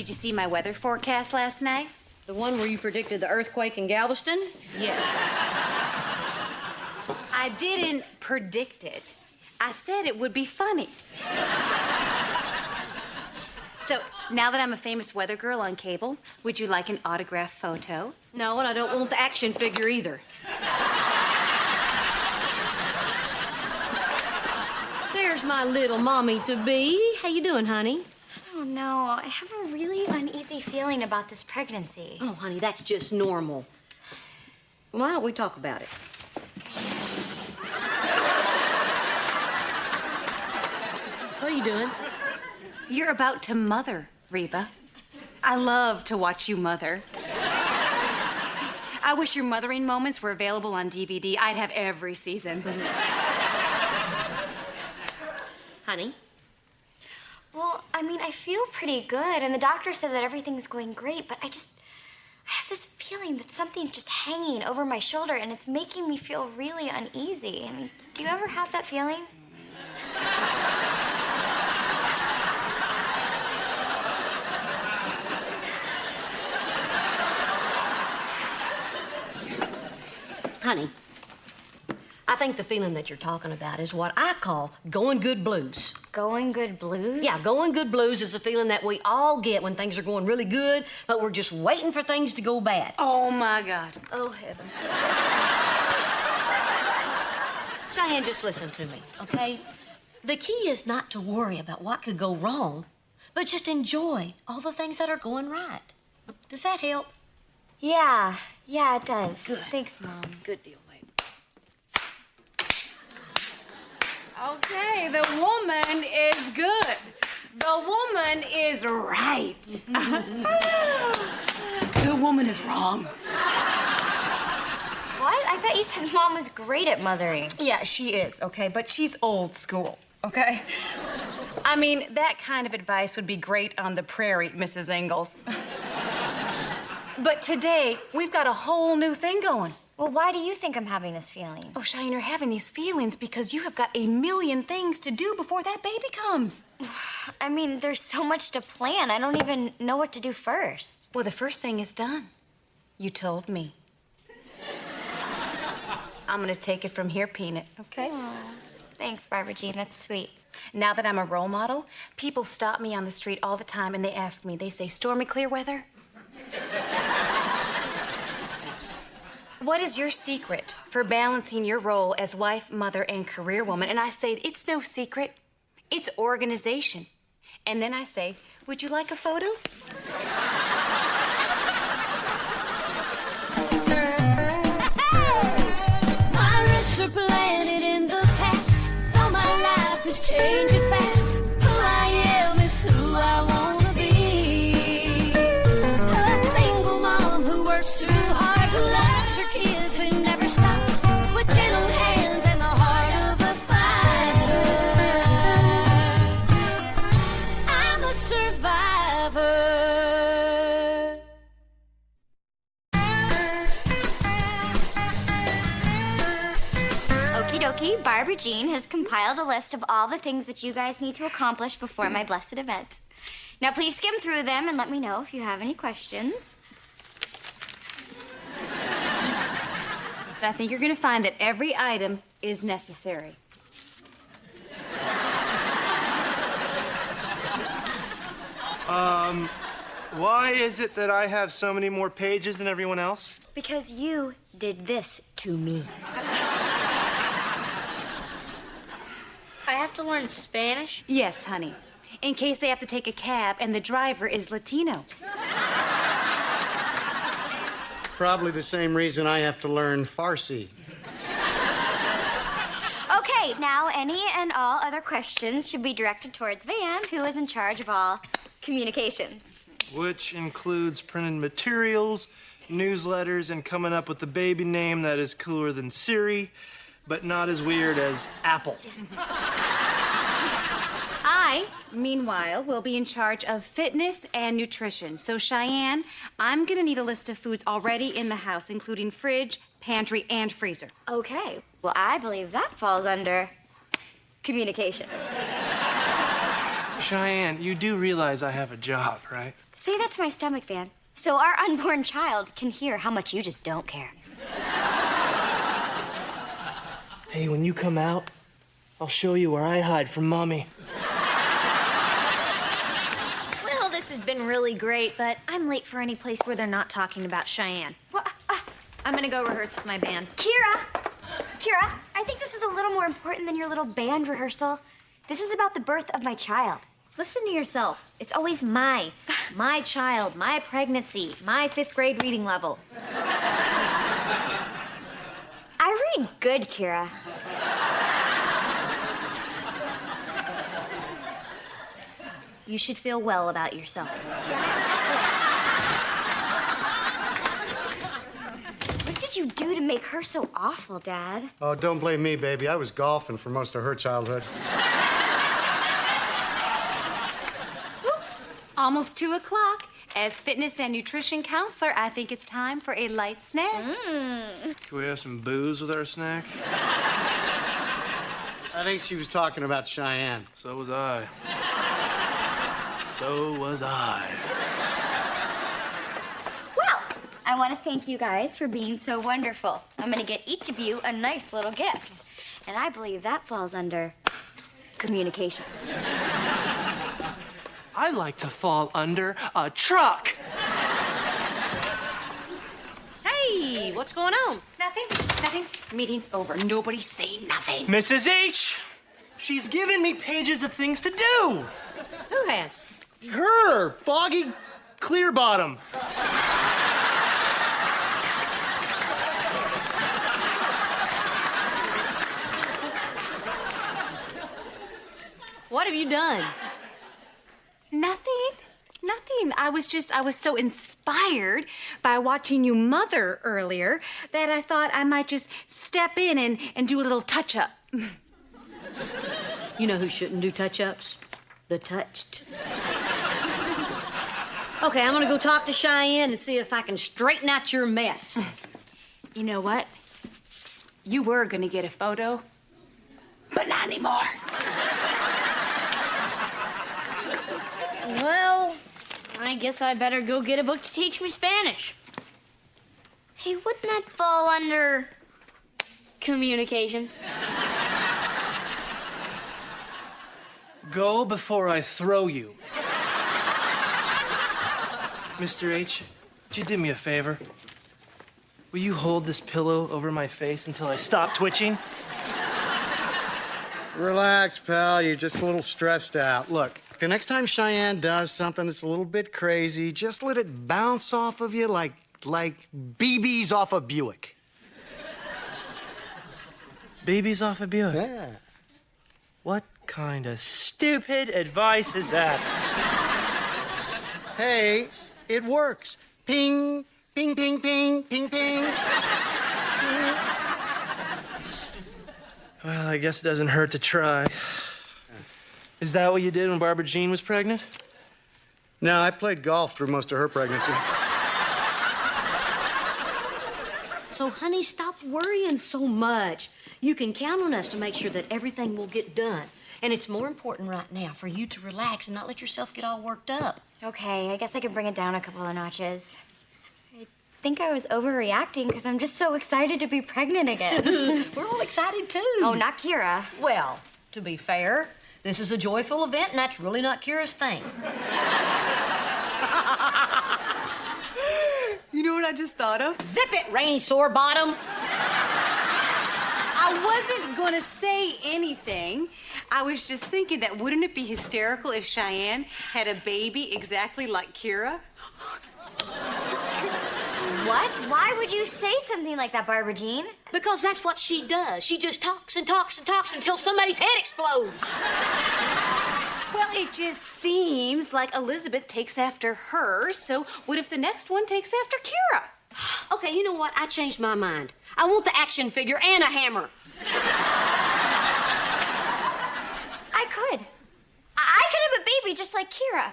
Did you see my weather forecast last night? The one where you predicted the earthquake in Galveston? Yes. I didn't predict it. I said it would be funny. So, now that I'm a famous weather girl on cable, would you like an autographed photo? No, and I don't want the action figure either. There's my little mommy-to-be. How you doing, honey? I don't know. I have a really uneasy feeling about this pregnancy. Oh, honey, that's just normal. Why don't we talk about it? What are you doing? You're about to mother, Reba. I love to watch you mother. I wish your mothering moments were available on DVD. I'd have every season. Honey? Well, I mean, I feel pretty good, and the doctor said that everything's going great, but I have this feeling that something's just hanging over my shoulder, and it's making me feel really uneasy. I mean, do you ever have that feeling? Honey, I think the feeling that you're talking about is what I call going good blues. Going good blues? Yeah, going good blues is a feeling that we all get when things are going really good, but we're just waiting for things to go bad. Oh, my God. Oh, heavens. Cheyenne, just listen to me, okay? The key is not to worry about what could go wrong, but just enjoy all the things that are going right. Does that help? Yeah, it does. Good. Thanks, Mom. Good deal, babe. Okay, the woman is good. The woman is right. The woman is wrong. What? I thought you said Mom was great at mothering. Yeah, she is, okay, but she's old school, okay? I mean, that kind of advice would be great on the prairie, Mrs. Ingalls. But today, we've got a whole new thing going. Well, why do you think I'm having this feeling? Oh, Cheyenne, you're having these feelings because you have got a million things to do before that baby comes. I mean, there's so much to plan. I don't even know what to do first. Well, the first thing is done. You told me. I'm gonna take it from here, Peanut, okay? Aww. Thanks, Barbara Jean. That's sweet. Now that I'm a role model, people stop me on the street all the time and they ask me, they say, stormy clear weather? What is your secret for balancing your role as wife, mother, and career woman? And I say, it's no secret. It's organization. And then I say, would you like a photo? My roots are planted in the past, though my life is changing fast. Who I am is who I want to be. A single mom who works too hard, who loves her kids, who never stops, with gentle hands and the heart of a fighter. I'm a survivor. Okie dokie, Barbara Jean has compiled a list of all the things that you guys need to accomplish before my blessed event. Now, please skim through them and let me know if you have any questions. But I think you're gonna find that every item is necessary. Why is it that I have so many more pages than everyone else? Because you did this to me. I have to learn Spanish? Yes, honey. In case they have to take a cab and the driver is Latino. Probably the same reason I have to learn Farsi. Okay, now any and all other questions should be directed towards Van, who is in charge of all communications. Which includes printed materials, newsletters, and coming up with the baby name that is cooler than Siri, but not as weird as Apple. I, meanwhile, will be in charge of fitness and nutrition. So, Cheyenne, I'm gonna need a list of foods already in the house, including fridge, pantry, and freezer. Okay, well, I believe that falls under communications. Cheyenne, you do realize I have a job, right? Say that to my stomach, Van, so our unborn child can hear how much you just don't care. Hey, when you come out, I'll show you where I hide from Mommy. Well, this has been really great, but I'm late for any place where they're not talking about Cheyenne. What? I'm gonna go rehearse with my band. Kira, I think this is a little more important than your little band rehearsal. This is about the birth of my child. Listen to yourself. It's always my child, my pregnancy, my 5th grade reading level. I read good, Kira. You should feel well about yourself. What did you do to make her so awful, Dad? Oh, don't blame me, baby. I was golfing for most of her childhood. Almost 2 o'clock. As fitness and nutrition counselor, I think it's time for a light snack. Can we have some booze with our snack? I think she was talking about Cheyenne. So was I. So was I. Well, I want to thank you guys for being so wonderful. I'm going to get each of you a nice little gift. And I believe that falls under communications. I like to fall under a truck. Hey, what's going on? Nothing. Meeting's over. Nobody say nothing. Mrs. H! She's given me pages of things to do. Who has? Her, Foggy Clearbottom. What have you done? Nothing. I was so inspired by watching you mother earlier that I thought I might just step in and do a little touch-up. You know who shouldn't do touch-ups? The touched. Okay, I'm gonna go talk to Cheyenne and see if I can straighten out your mess. You know what? You were gonna get a photo, but not anymore. Well, I guess I better go get a book to teach me Spanish. Hey, wouldn't that fall under communications? Go before I throw you. Mr. H, would you do me a favor? Will you hold this pillow over my face until I stop twitching? Relax, pal. You're just a little stressed out. Look, the next time Cheyenne does something that's a little bit crazy, just let it bounce off of you like BBs off a Buick. Babies off a Buick? Yeah. What kind of stupid advice is that? Hey, it works. Ping, ping, ping, ping, ping, ping. Well, I guess it doesn't hurt to try. Is that what you did when Barbara Jean was pregnant? No, I played golf through most of her pregnancy. So, honey, stop worrying so much. You can count on us to make sure that everything will get done. And it's more important right now for you to relax and not let yourself get all worked up. Okay, I guess I can bring it down a couple of notches. I think I was overreacting because I'm just so excited to be pregnant again. We're all excited, too. Oh, not Kira. Well, to be fair, this is a joyful event, and that's really not Kira's thing. You know what I just thought of? Zip it, rainy sore bottom. I wasn't gonna say anything. I was just thinking that wouldn't it be hysterical if Cheyenne had a baby exactly like Kira? What? Why would you say something like that, Barbara Jean? Because that's what she does. She just talks and talks and talks until somebody's head explodes. Well, it just seems like Elizabeth takes after her, so what if the next one takes after Kira? Okay, you know what? I changed my mind. I want the action figure and a hammer. I could have a baby just like Kira.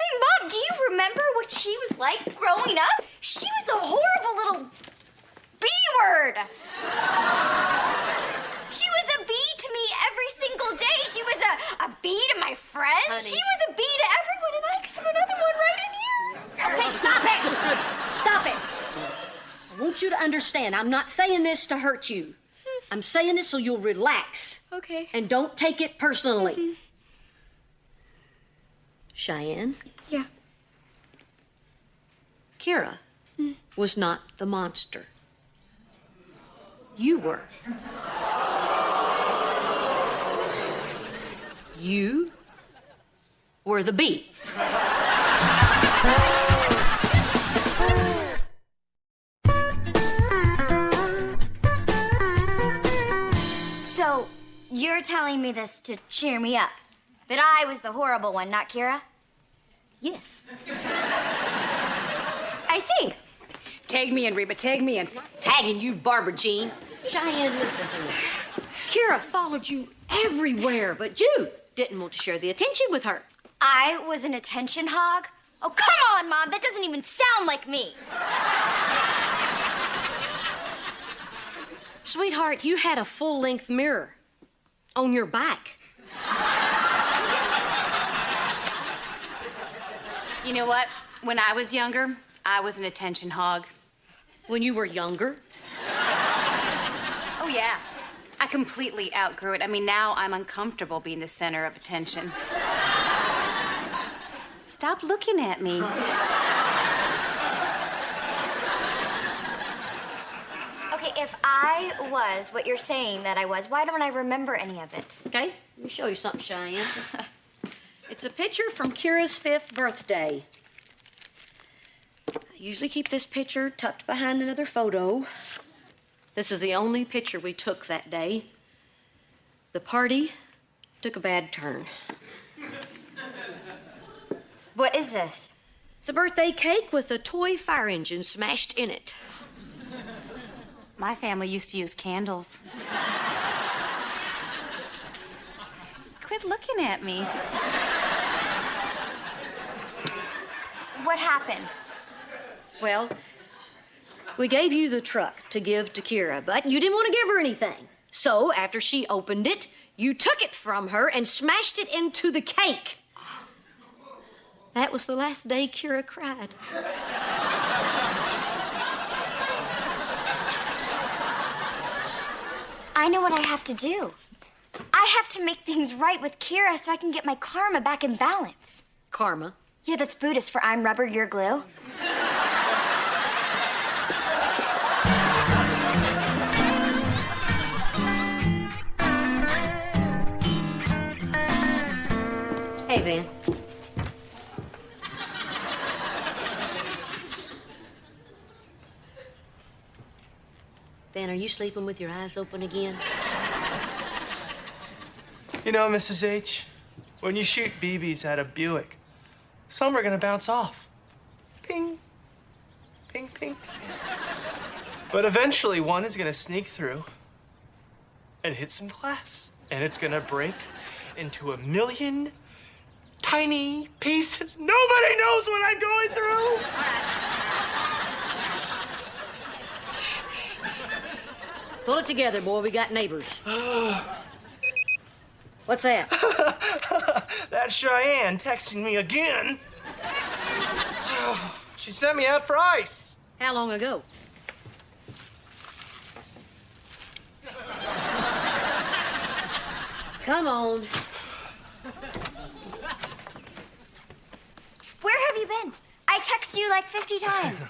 Hey, Mom, do you remember what she was like growing up? She was a horrible little B-word. She was a B to me every single day. She was a B to my my friends. Honey. She was a bee to everyone, and I could have another one right in here. Okay, stop it! Stop it! I want you to understand, I'm not saying this to hurt you. I'm saying this so you'll relax. Okay. And don't take it personally. Cheyenne, Yeah. Kira was not the monster. You were. You were the bee. So, you're telling me this to cheer me up? That I was the horrible one, not Kira? Yes. I see. Tag me in, Reba, tag me in. Tagging you, Barbara Jean. Cheyenne, listen to me. Kira followed you everywhere, but you didn't want to share the attention with her. I was an attention hog? Oh, come on, Mom. That doesn't even sound like me. Sweetheart, you had a full-length mirror on your back. You know what? When I was younger, I was an attention hog. When you were younger? Oh, yeah. I completely outgrew it. I mean, now I'm uncomfortable being the center of attention. Stop looking at me. Okay, if I was what you're saying that I was, why don't I remember any of it? Okay, let me show you something, Cheyenne. It's a picture from Kira's 5th birthday. I usually keep this picture tucked behind another photo. This is the only picture we took that day. The party took a bad turn. What is this? It's a birthday cake with a toy fire engine smashed in it. My family used to use candles. Quit looking at me. What happened? Well, we gave you the truck to give to Kira, but you didn't want to give her anything. So, after she opened it, you took it from her and smashed it into the cake. That was the last day Kira cried. I know what I have to do. I have to make things right with Kira so I can get my karma back in balance. Karma? Yeah, that's Buddhist for I'm rubber, you're glue. Hey, Van. Van, are you sleeping with your eyes open again? You know, Mrs. H, when you shoot BBs at a Buick, some are gonna bounce off. Ping, ping, ping. But eventually one is gonna sneak through and hit some glass. And it's gonna break into a million tiny pieces. Nobody knows what I'm going through. Pull it together, boy. We got neighbors. What's that? That's Cheyenne texting me again. She sent me out for ice. How long ago? Come on. Where have you been? I texted you like 50 times.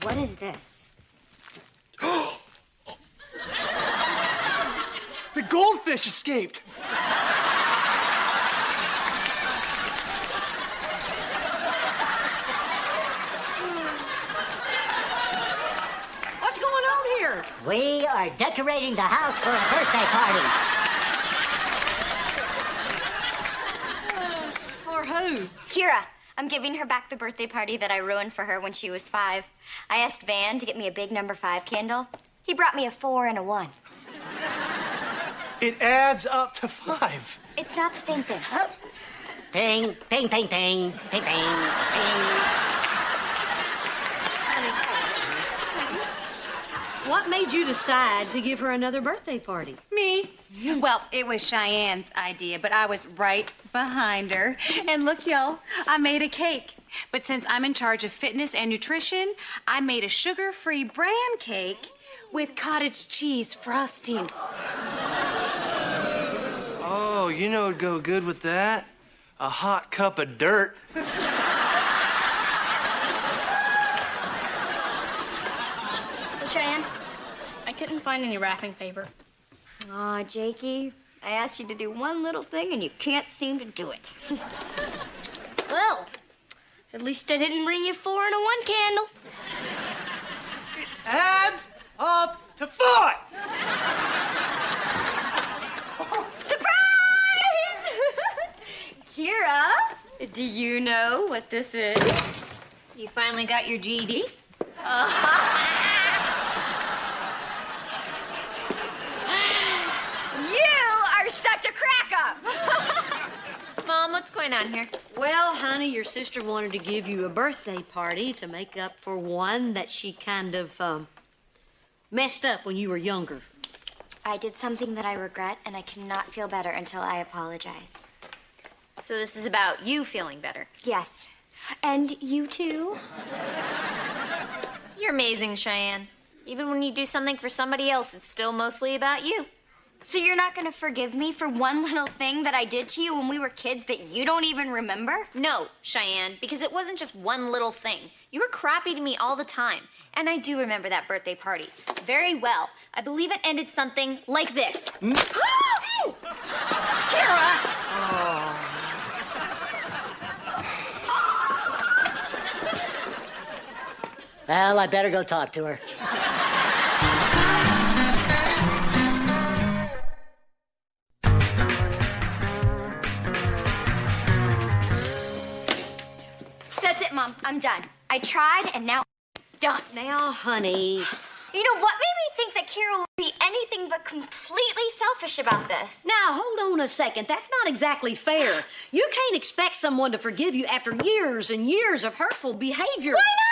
What is this? The goldfish escaped. What's going on here? We are decorating the house for a birthday party. For who? Kira, I'm giving her back the birthday party that I ruined for her when she was 5. I asked Van to get me a big number 5 candle. He brought me a 4 and a 1. It adds up to 5. It's not the same thing. Ping, ping, ping, ping, ping, ping, ping. What made you decide to give her another birthday party? Me? Well, it was Cheyenne's idea, but I was right behind her. And look, y'all, I made a cake. But since I'm in charge of fitness and nutrition, I made a sugar-free bran cake with cottage cheese frosting. Oh, you know what'd go good with that? A hot cup of dirt. Cheyenne, I couldn't find any wrapping paper. Aw, Jakey, I asked you to do one little thing and you can't seem to do it. Well, at least I didn't bring you 4 and a 1 candle. Adds up to 5. Surprise! Kira, do you know what this is? You finally got your GED? You are such a crack-up! Mom, what's going on here? Well, honey, your sister wanted to give you a birthday party to make up for one that she kind of, messed up when you were younger. I did something that I regret, and I cannot feel better until I apologize. So this is about you feeling better. Yes. And you too? You're amazing, Cheyenne. Even when you do something for somebody else, it's still mostly about you. So you're not gonna forgive me for one little thing that I did to you when we were kids that you don't even remember? No, Cheyenne, because it wasn't just one little thing. You were crappy to me all the time. And I do remember that birthday party very well. I believe it ended something like this. Kira! Well, I better go talk to her. That's it, Mom. I'm done. I tried, and now I'm done. Now, honey. You know what made me think that Kira would be anything but completely selfish about this? Now, hold on a second. That's not exactly fair. You can't expect someone to forgive you after years and years of hurtful behavior. Why not?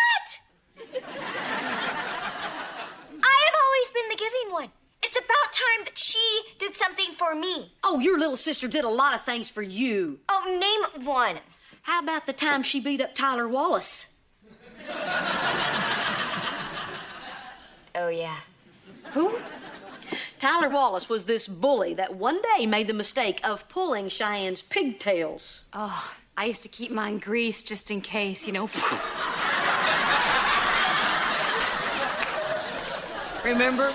I have always been the giving one. It's about time that she did something for me. Oh, your little sister did a lot of things for you. Oh, name one. How about the time she beat up Tyler Wallace? Oh, yeah. Who? Tyler Wallace was this bully that one day made the mistake of pulling Cheyenne's pigtails. Oh, I used to keep mine greased just in case, you know. Remember?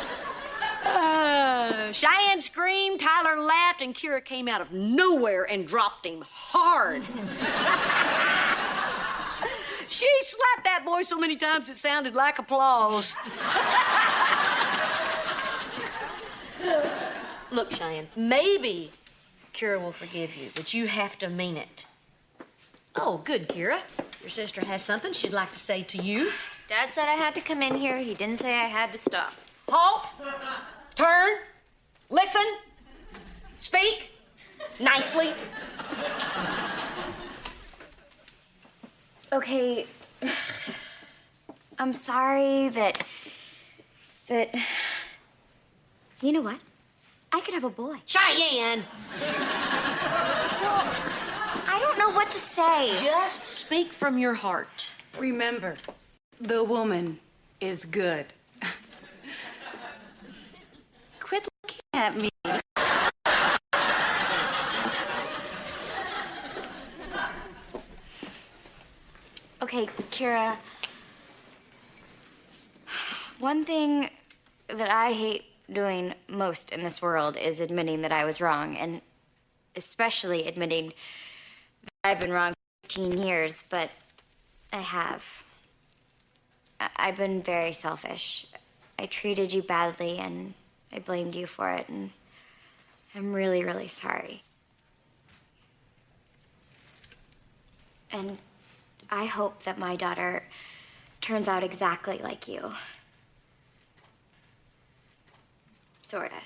Cheyenne screamed, Tyler laughed, and Kira came out of nowhere and dropped him hard. She slapped that boy so many times it sounded like applause. Look, Cheyenne, maybe Kira will forgive you, but you have to mean it. Oh, good, Kira. Your sister has something she'd like to say to you. Dad said I had to come in here. He didn't say I had to stop. Halt! Turn! Listen! Speak! Nicely! Okay. I'm sorry that... You know what? I could have a boy. Cheyenne! I don't know what to say. Just speak from your heart. Remember, the woman is good. Quit looking at me. Okay, Kira. One thing that I hate doing most in this world is admitting that I was wrong, and especially admitting that I've been wrong for 15 years, but I have. I've been very selfish. I treated you badly, and I blamed you for it, and I'm really, really sorry. And I hope that my daughter turns out exactly like you. Sorta.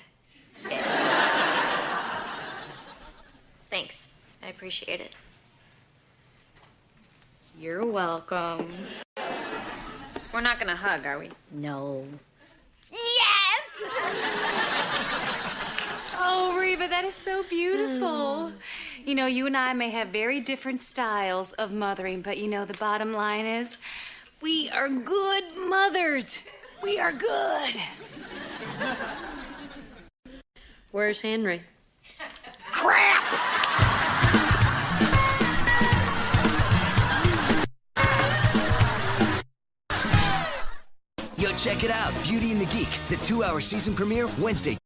Thanks. I appreciate it. You're welcome. We're not gonna hug, are we? No. Yeah! Oh, Reba, that is so beautiful. You know, you and I may have very different styles of mothering, but you know, the bottom line is we are good mothers. We are good. Where's Henry? Yo, check it out. Beauty and the Geek, the 2-hour season premiere Wednesday.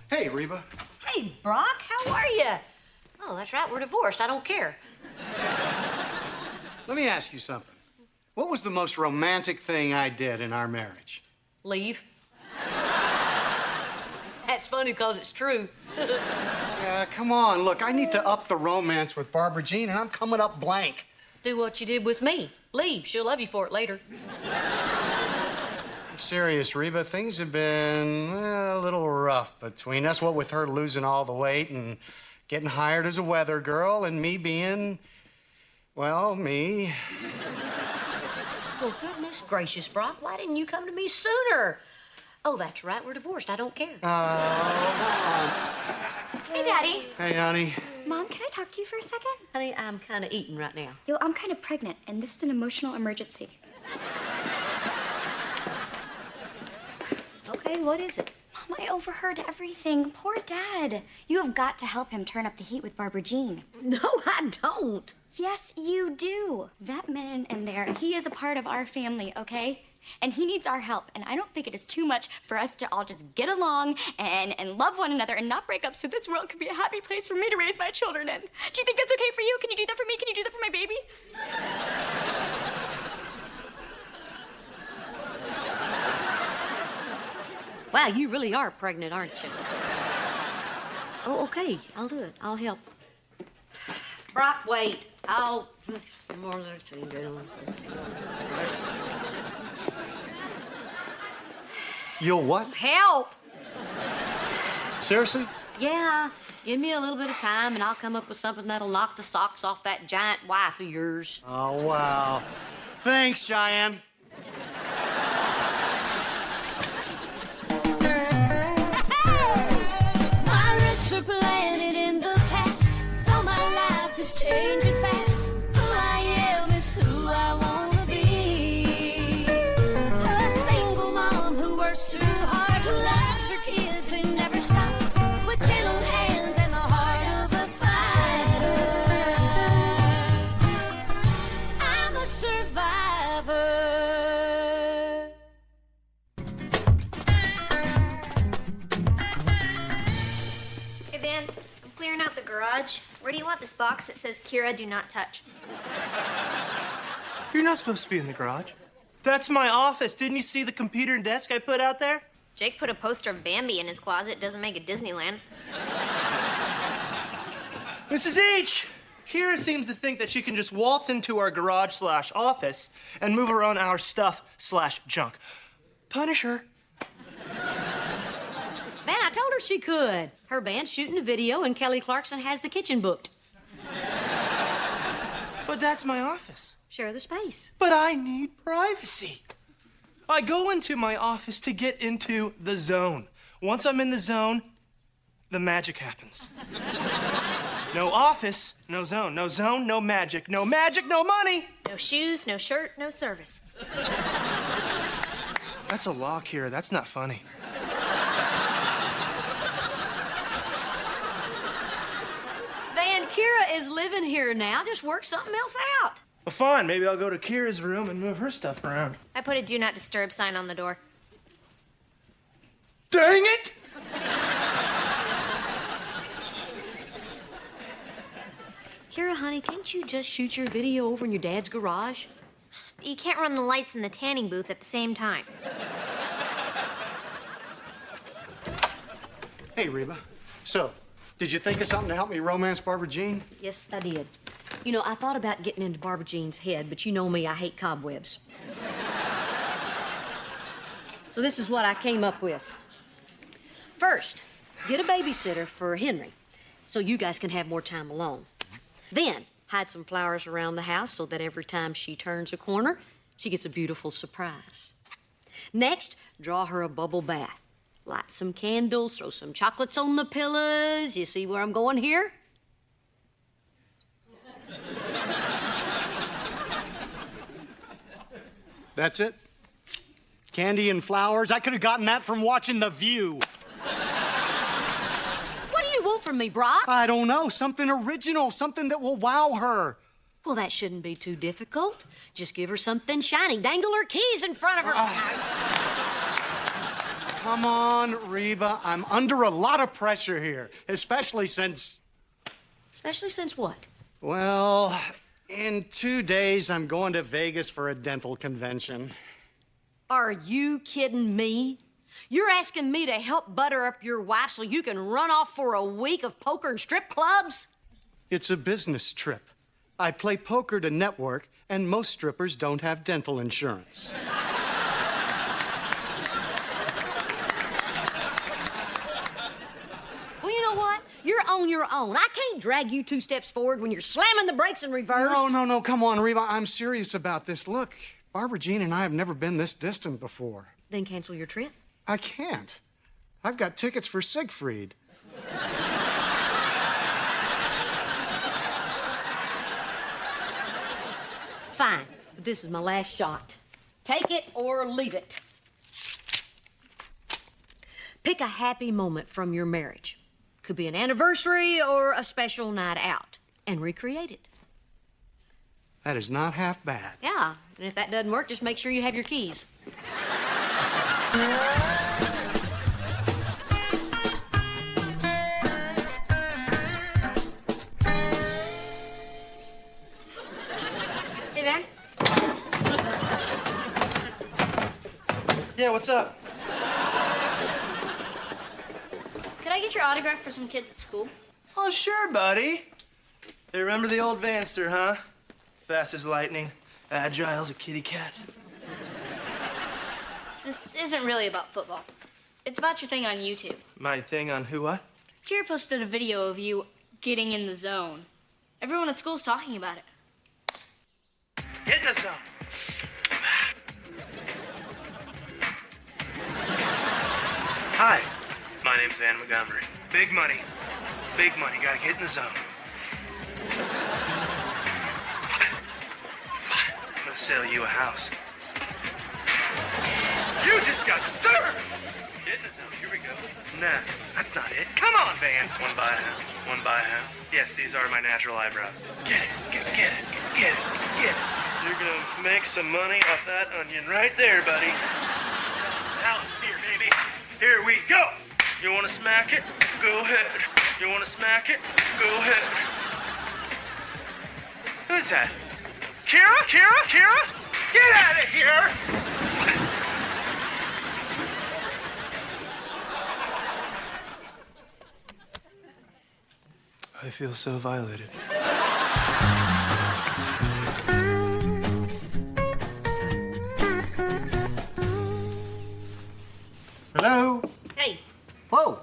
Hey, Reba. Hey, Brock, how are you? Oh, that's right, we're divorced. I don't care. Let me ask you something. What was the most romantic thing I did in our marriage? Leave. That's funny because it's true. Yeah, come on. Look, I need to up the romance with Barbara Jean, and I'm coming up blank. Do what you did with me. Leave. She'll love you for it later. I'm serious, Reba. Things have been a little rough between us. What with her losing all the weight and getting hired as a weather girl, and me being, well, me. Well, goodness gracious, Brock, why didn't you come to me sooner? Oh, that's right, we're divorced. I don't care. Hey, Daddy. Hey, honey. Mom, can I talk to you for a second? Honey, I'm kind of eating right now. Yo, I'm kind of pregnant, and this is an emotional emergency. Okay, what is it? Mom, I overheard everything. Poor Dad. You have got to help him turn up the heat with Barbara Jean. No, I don't. Yes, you do. That man in there, he is a part of our family, okay? And he needs our help. And I don't think it is too much for us to all just get along and love one another and not break up so this world can be a happy place for me to raise my children in. Do you think that's okay for you? Can you do that for me? Can you do that for my baby? Wow, you really are pregnant, aren't you? Oh, okay. I'll do it. I'll help. Brock, wait. I'll... You'll what? Help! Seriously? Yeah. Give me a little bit of time, and I'll come up with something that'll knock the socks off that giant wife of yours. Oh, wow. Thanks, Cheyenne. My roots are planted in the past, though my life is changing fast. Who I am is who I wanna be. A single mom who works too hard, who loves her kids and never stops, with gentle hands and the heart of a fighter. I'm a survivor. Hey, Van, I'm clearing out the garage. Where do you want this box that says Kira, do not touch? You're not supposed to be in the garage. That's my office. Didn't you see the computer and desk I put out there? Jake put a poster of Bambi in his closet. Doesn't make it Disneyland. Mrs. H! Kira seems to think that she can just waltz into our garage/office and move around our stuff/junk. Punish her. Man, I told her she could. Her band's shooting a video, and Kelly Clarkson has the kitchen booked. But that's my office. Share the space. But I need privacy. I go into my office to get into the zone. Once I'm in the zone, the magic happens. No office, no zone. No zone, no magic. No magic, no money. No shoes, no shirt, no service. That's a law, Kira. That's not funny. Van, Kira is living here now. Just work something else out. Well, fine. Maybe I'll go to Kira's room and move her stuff around. I put a do not disturb sign on the door. Dang it! Kira, honey, can't you just shoot your video over in your dad's garage? You can't run the lights in the tanning booth at the same time. Hey, Reba. So, did you think of something to help me romance Barbara Jean? Yes, I did. You know, I thought about getting into Barbara Jean's head, but you know me, I hate cobwebs. So this is what I came up with. First, get a babysitter for Henry, so you guys can have more time alone. Then, hide some flowers around the house so that every time she turns a corner, She gets a beautiful surprise. Next, draw her a bubble bath. Light some candles, throw some chocolates on the pillows. You see where I'm going here? That's it? Candy and flowers? I could have gotten that from watching The View. What do you want from me, Brock? I don't know. Something original, something that will wow her. Well, that shouldn't be too difficult. Just give her something shiny. Dangle her keys in front of her. Come on, Reba. I'm under a lot of pressure here, especially since... Especially since what? Well, in 2 days, I'm going to Vegas for a dental convention. Are you kidding me? You're asking me to help butter up your wife so you can run off for a week of poker and strip clubs? It's a business trip. I play poker to network, and most strippers don't have dental insurance. Well, you know what? You're on your own. I can't drag you 2 steps forward when you're slamming the brakes in reverse. No, come on, Reba. I'm serious about this. Look, Barbara Jean and I have never been this distant before. Then cancel your trip. I can't. I've got tickets for Siegfried. Fine, but this is my last shot. Take it or leave it. Pick a happy moment from your marriage. Could be an anniversary or a special night out, and recreate it. That is not half bad. Yeah, and if that doesn't work, just make sure you have your keys. Hey, man. Yeah, what's up? Could I get your autograph for some kids at school? Oh, sure, buddy. Hey, remember the old Vanster, huh? Fast as lightning, agile as a kitty cat. This isn't really about football. It's about your thing on YouTube. My thing on who what? Kira posted a video of you getting in the zone. Everyone at school's talking about it. Get in the zone. Hi, my name's Van Montgomery. Big money. Big money. Gotta get in the zone. I'm gonna sell you a house. You just got served! Get in the zone. Here we go. Nah, that's not it. Come on, Van. One by a half. One by a half. Yes, these are my natural eyebrows. Get it. Get it. Get it. Get it. You're gonna make some money off that onion right there, buddy. The house is here, baby. Here we go. You wanna smack it? Go ahead. You wanna smack it? Go ahead. Who's that? Kira? Kira? Kira? Get out of here! I feel so violated. Hello? Hey, Whoa.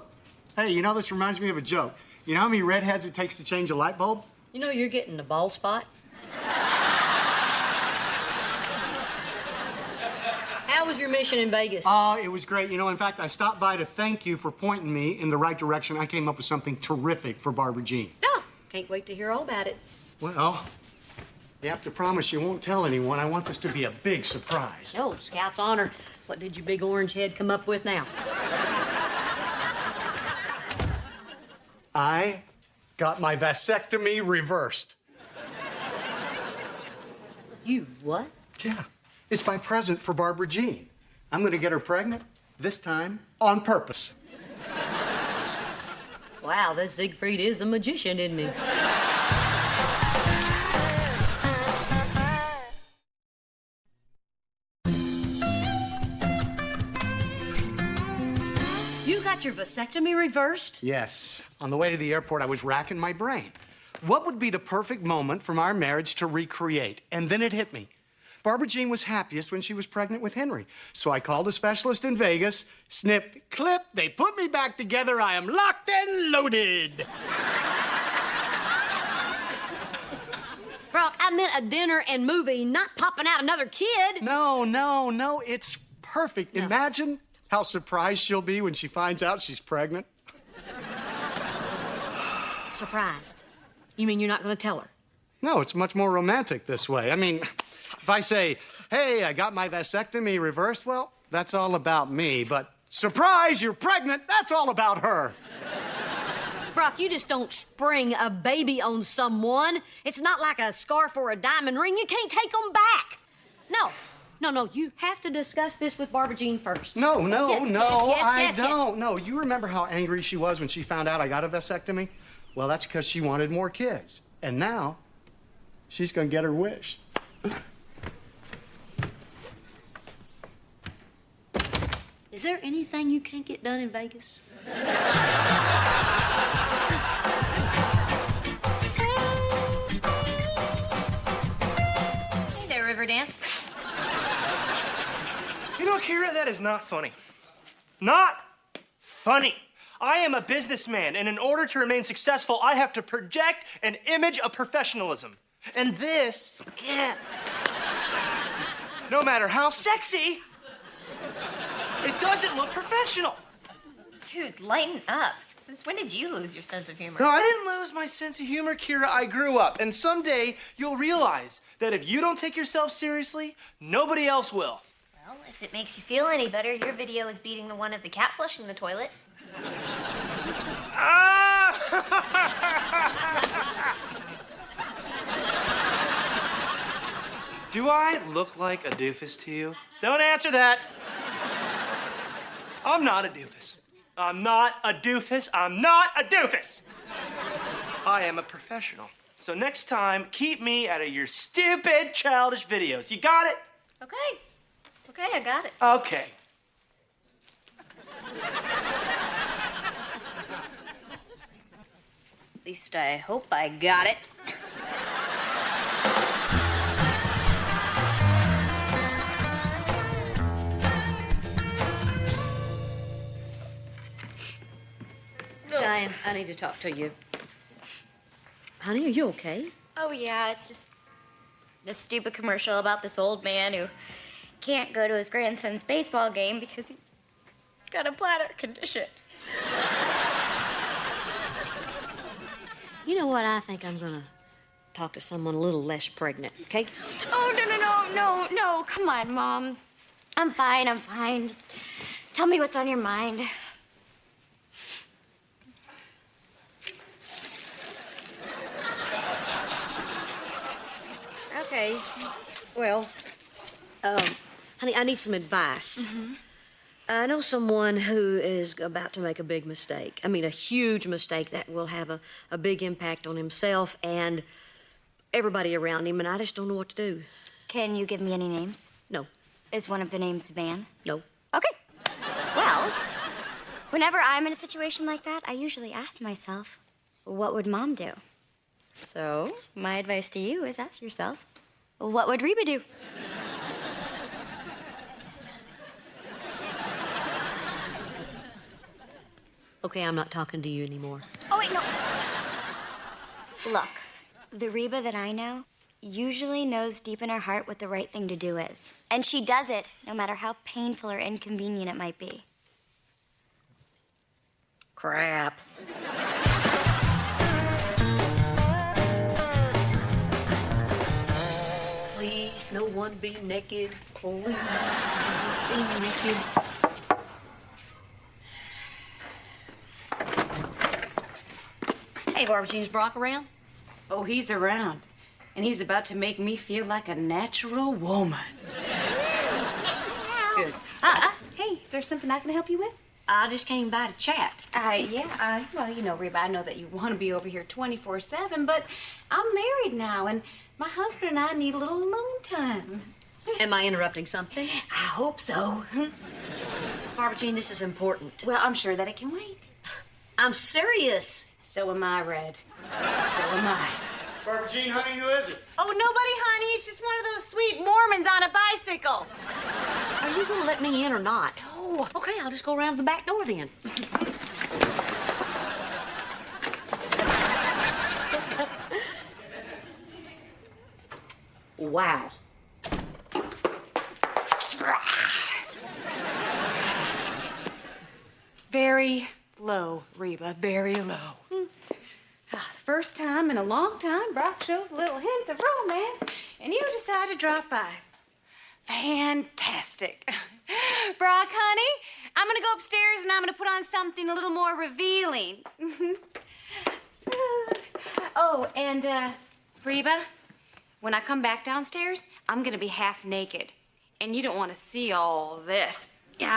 Hey, you know, this reminds me of a joke. You know how many redheads it takes to change a light bulb? you know you're getting the bald spot? How was your mission in Vegas? It was great. You know, in fact, I stopped by to thank you for pointing me in the right direction. I came up with something terrific for Barbara Jean. No, can't wait to hear all about it. Well, you have to promise you won't tell anyone. I want this to be a big surprise. No, Scout's honor. What did your big orange head come up with now? I got my vasectomy reversed. You what? Yeah. It's my present for Barbara Jean. I'm going to get her pregnant, this time on purpose. Wow, that Siegfried is a magician, isn't he? You got your vasectomy reversed? Yes. On the way to the airport, I was racking my brain. What would be the perfect moment from our marriage to recreate? And then it hit me. Barbara Jean was happiest when she was pregnant with Henry. So I called a specialist in Vegas. Snip, clip, they put me back together. I am locked and loaded. Brock, I meant a dinner and movie, not popping out another kid. No, it's perfect. No. Imagine how surprised she'll be when she finds out she's pregnant. Surprised? You mean you're not going to tell her? No, it's much more romantic this way. I mean, if I say, hey, I got my vasectomy reversed, well, that's all about me. But surprise, you're pregnant, that's all about her. Brock, you just don't spring a baby on someone. It's not like a scarf or a diamond ring. You can't take them back. No. You have to discuss this with Barbara Jean first. No, I yes. don't. No, you remember how angry she was when she found out I got a vasectomy? Well, that's because she wanted more kids. And now, she's gonna get her wish. Is there anything you can't get done in Vegas? Hey there, Riverdance. You know, Kira, that is not funny. Not funny. I am a businessman, and in order to remain successful, I have to project an image of professionalism. And this, no matter how sexy, it doesn't look professional. Dude, lighten up. Since when did you lose your sense of humor? No, I didn't lose my sense of humor, Kira. I grew up. And someday you'll realize that if you don't take yourself seriously, nobody else will. Well, if it makes you feel any better, your video is beating the one of the cat flushing the toilet. Do I look like a doofus to you? Don't answer that. I'm not a doofus. I'm not a doofus. I'm not a doofus. I am a professional. So next time, keep me out of your stupid, childish videos. You got it? Okay. Okay, I got it. Okay. At least I hope I got it. Cheyenne, I need to talk to you. Honey, are you okay? Oh, yeah, it's just this stupid commercial about this old man who can't go to his grandson's baseball game because he's got a bladder condition. You know what? I think I'm gonna talk to someone a little less pregnant, okay? Oh, no. Come on, Mom. I'm fine. Just tell me what's on your mind. Okay. Well, honey, I need some advice. I know someone who is about to make a big mistake. I mean, a huge mistake that will have a big impact on himself and everybody around him, and I just don't know what to do. Can you give me any names? No. Is one of the names Van? No. Okay. Well, whenever I'm in a situation like that, I usually ask myself, what would Mom do? So, my advice to you is ask yourself, what would Reba do? Okay, I'm not talking to you anymore. Oh, wait, no. Look, the Reba that I know usually knows deep in her heart what the right thing to do is. And she does it, no matter how painful or inconvenient it might be. Crap. Please, no one be naked. Please, be naked. Hey, Barbara Jean, is Brock around? Oh, he's around. And he's about to make me feel like a natural woman. Good. Hey, is there something I can help you with? I just came by to chat. Well, you know, Reba, I know that you want to be over here 24/7, but I'm married now, and my husband and I need a little alone time. Am I interrupting something? I hope so. Barbara Jean, this is important. Well, I'm sure that it can wait. I'm serious. So am I, Red. So am I. Barbara Jean, honey, who is it? Oh, nobody, honey. It's just one of those sweet Mormons on a bicycle. Are you gonna let me in or not? Oh, okay, I'll just go around the back door then. Wow. Very low, Reba, very low. First time in a long time, Brock shows a little hint of romance, and you decide to drop by. Fantastic. Brock, honey, I'm gonna go upstairs and I'm gonna put on something a little more revealing. Oh, and Reba, when I come back downstairs, I'm gonna be half naked, and you don't want to see all this. Yeah.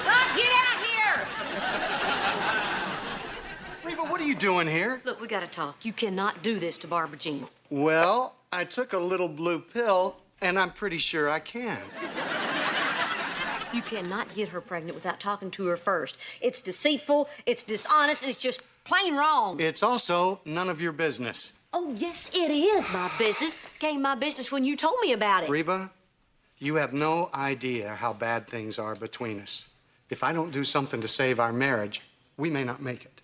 Brock, get out here! Reba, what are you doing here? Look, we gotta talk. You cannot do this to Barbara Jean. Well, I took a little blue pill, and I'm pretty sure I can. You cannot get her pregnant without talking to her first. It's deceitful, it's dishonest, and it's just plain wrong. It's also none of your business. Oh, yes, it is my business. Came my business when you told me about it. Reba, you have no idea how bad things are between us. If I don't do something to save our marriage, we may not make it.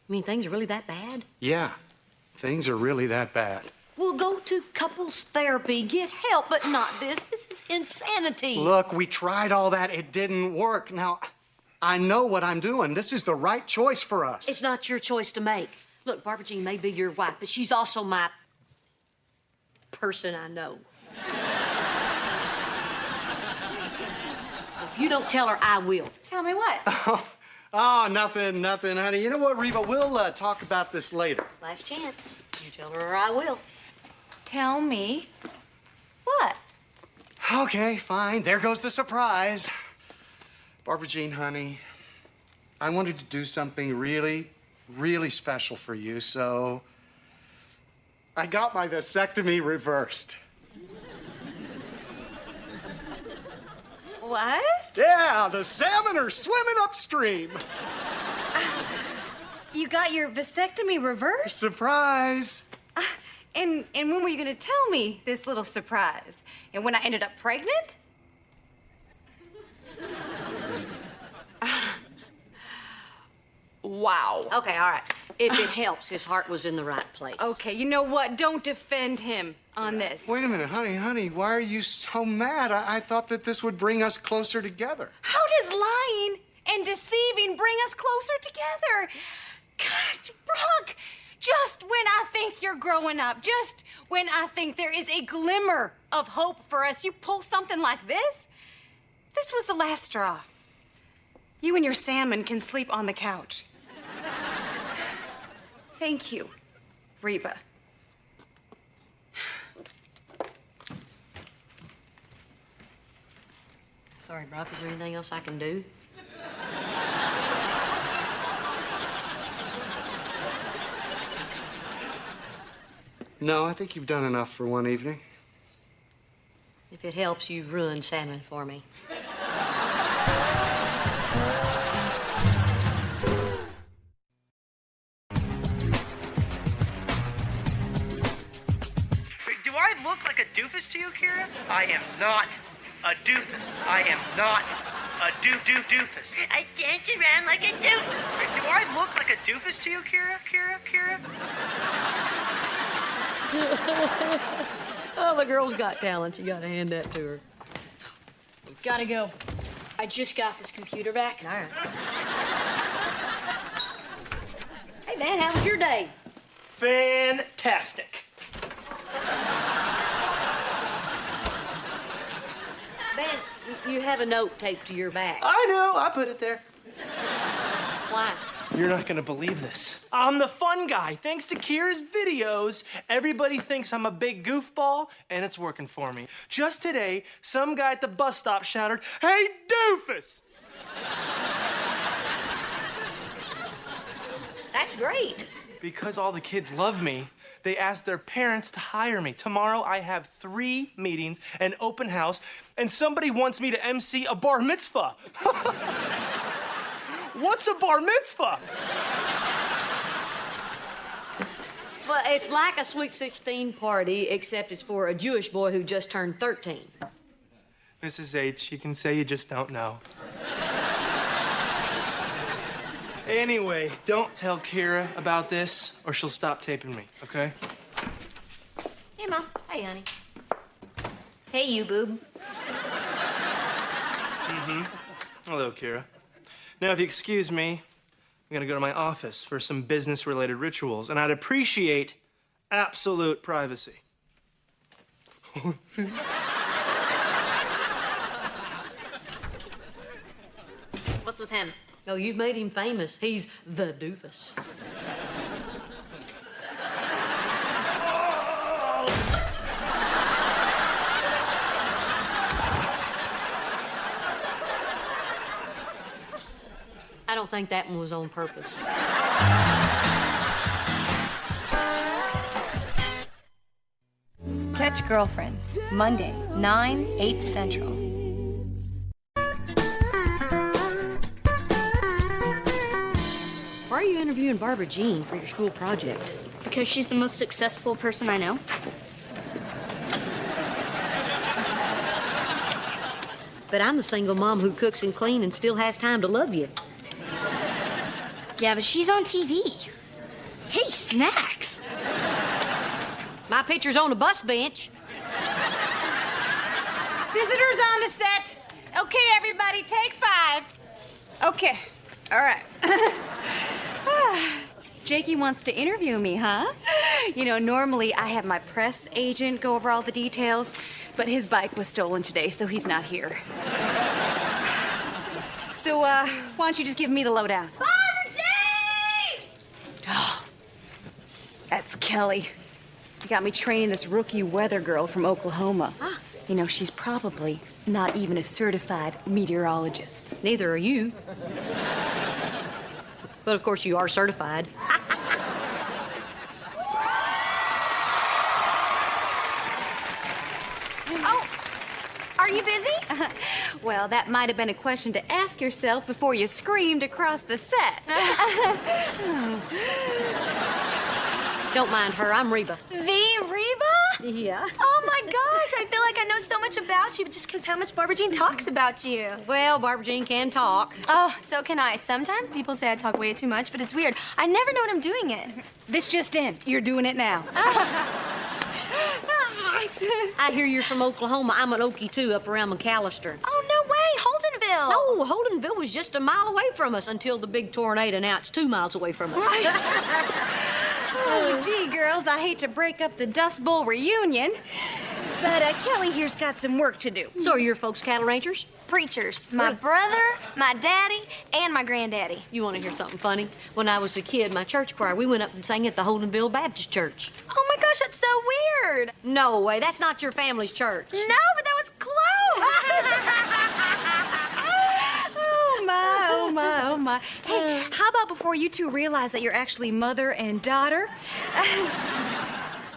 You mean things are really that bad? Yeah, things are really that bad. Well, go to couples therapy, get help, but not this. This is insanity. Look, we tried all that. It didn't work. Now, I know what I'm doing. This is the right choice for us. It's not your choice to make. Look, Barbara Jean may be your wife, but she's also my person I know. So if you don't tell her, I will. Tell me what? Oh, nothing, honey. You know what, Reba? We'll talk about this later. Last chance. You tell her or I will. Tell me what? Okay, fine. There goes the surprise. Barbara Jean, honey, I wanted to do something really, really special for you, so I got my vasectomy reversed. What? Yeah, the salmon are swimming upstream. You got your vasectomy reversed? Surprise. And when were you gonna tell me this little surprise? And when I ended up pregnant? Wow. Okay, all right. If it helps, his heart was in the right place. Okay, you know what? Don't defend him on this. Wait a minute, honey, why are you so mad? I thought that this would bring us closer together. How does lying and deceiving bring us closer together? Gosh, Brock, just when I think you're growing up, just when I think there is a glimmer of hope for us, you pull something like this? This was the last straw. You and your salmon can sleep on the couch. Thank you, Reba. Sorry, Brock. Is there anything else I can do? No, I think you've done enough for one evening. If it helps, you've ruined salmon for me. Do I look like a doofus to you, Kira? I am not a doofus. I am not a doofus. I dance around like a doofus. Do I look like a doofus to you, Kira? Oh, the girl's got talent. You gotta hand that to her. Gotta go. I just got this computer back. All right. Hey, man, how was your day? Fantastic. Man, you have a note taped to your back. I know, I put it there. Why? You're not gonna believe this. I'm the fun guy. Thanks to Kira's videos, everybody thinks I'm a big goofball, and it's working for me. Just today, some guy at the bus stop shouted, "Hey, doofus!" That's great. Because all the kids love me, they asked their parents to hire me. Tomorrow, I have 3 meetings, an open house, and somebody wants me to MC a bar mitzvah. What's a bar mitzvah? Well, it's like a Sweet 16 party, except it's for a Jewish boy who just turned 13. Mrs. H, you can say you just don't know. Anyway, don't tell Kira about this or she'll stop taping me, okay? Hey, Mom. Hey, honey. Hey, you boob. Hello, Kira. Now, if you excuse me, I'm gonna go to my office for some business-related rituals, and I'd appreciate absolute privacy. What's with him? Oh, you've made him famous. He's the doofus. I don't think that one was on purpose. Catch Girlfriends, Monday, 9, 8 Central. Why are you interviewing Barbara Jean for your school project? Because she's the most successful person I know. But I'm the single mom who cooks and cleans and still has time to love you. Yeah, but she's on TV. Hey, snacks! My picture's on a bus bench. Visitors on the set. Okay, everybody, take 5. Okay, all right. Jakey wants to interview me, huh? You know, normally I have my press agent go over all the details, but his bike was stolen today, so he's not here. So, why don't you just give me the lowdown? Barbara Jean! Oh, that's Kelly. You got me training this rookie weather girl from Oklahoma. You know, she's probably not even a certified meteorologist. Neither are you. But of course you are certified. Oh, are you busy? Well, that might have been a question to ask yourself before you screamed across the set. Don't mind her, I'm Reba. The Reba? Yeah. Oh my gosh, I feel like I know so much about you, but just because how much Barbara Jean talks about you. Well, Barbara Jean can talk. Oh, so can I. Sometimes people say I talk way too much, but it's weird. I never know when I'm doing it. This just in. You're doing it now. I hear you're from Oklahoma. I'm an Okie too, up around McAllister. Oh, no way, Holdenville. No, Holdenville was just a mile away from us until the big tornado. Now it's 2 miles away from us. Oh, gee, girls, I hate to break up the Dust Bowl reunion, but Kelly here's got some work to do. So are your folks cattle ranchers? Preachers. My brother, my daddy, and my granddaddy. You want to hear something funny? When I was a kid, my church choir, we went up and sang at the Holdenville Baptist Church. Oh my gosh, that's so weird. No way, that's not your family's church. No, but that was close. Oh, my, oh, my, oh, my. Hey, how about before you two realize that you're actually mother and daughter,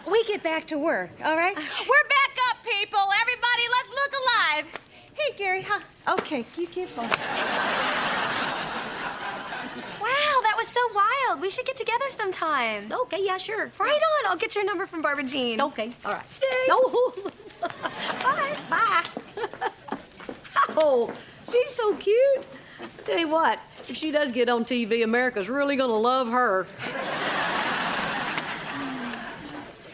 we get back to work, all right? We're back up, people. Everybody, let's look alive. Hey, Gary, huh? Okay, you keep going. Wow, that was so wild. We should get together sometime. Okay, yeah, sure. Right on. I'll get your number from Barbara Jean. Okay, all right. Yay. No. Bye. Bye. Oh, she's so cute. I tell you what, if she does get on TV, America's really gonna love her.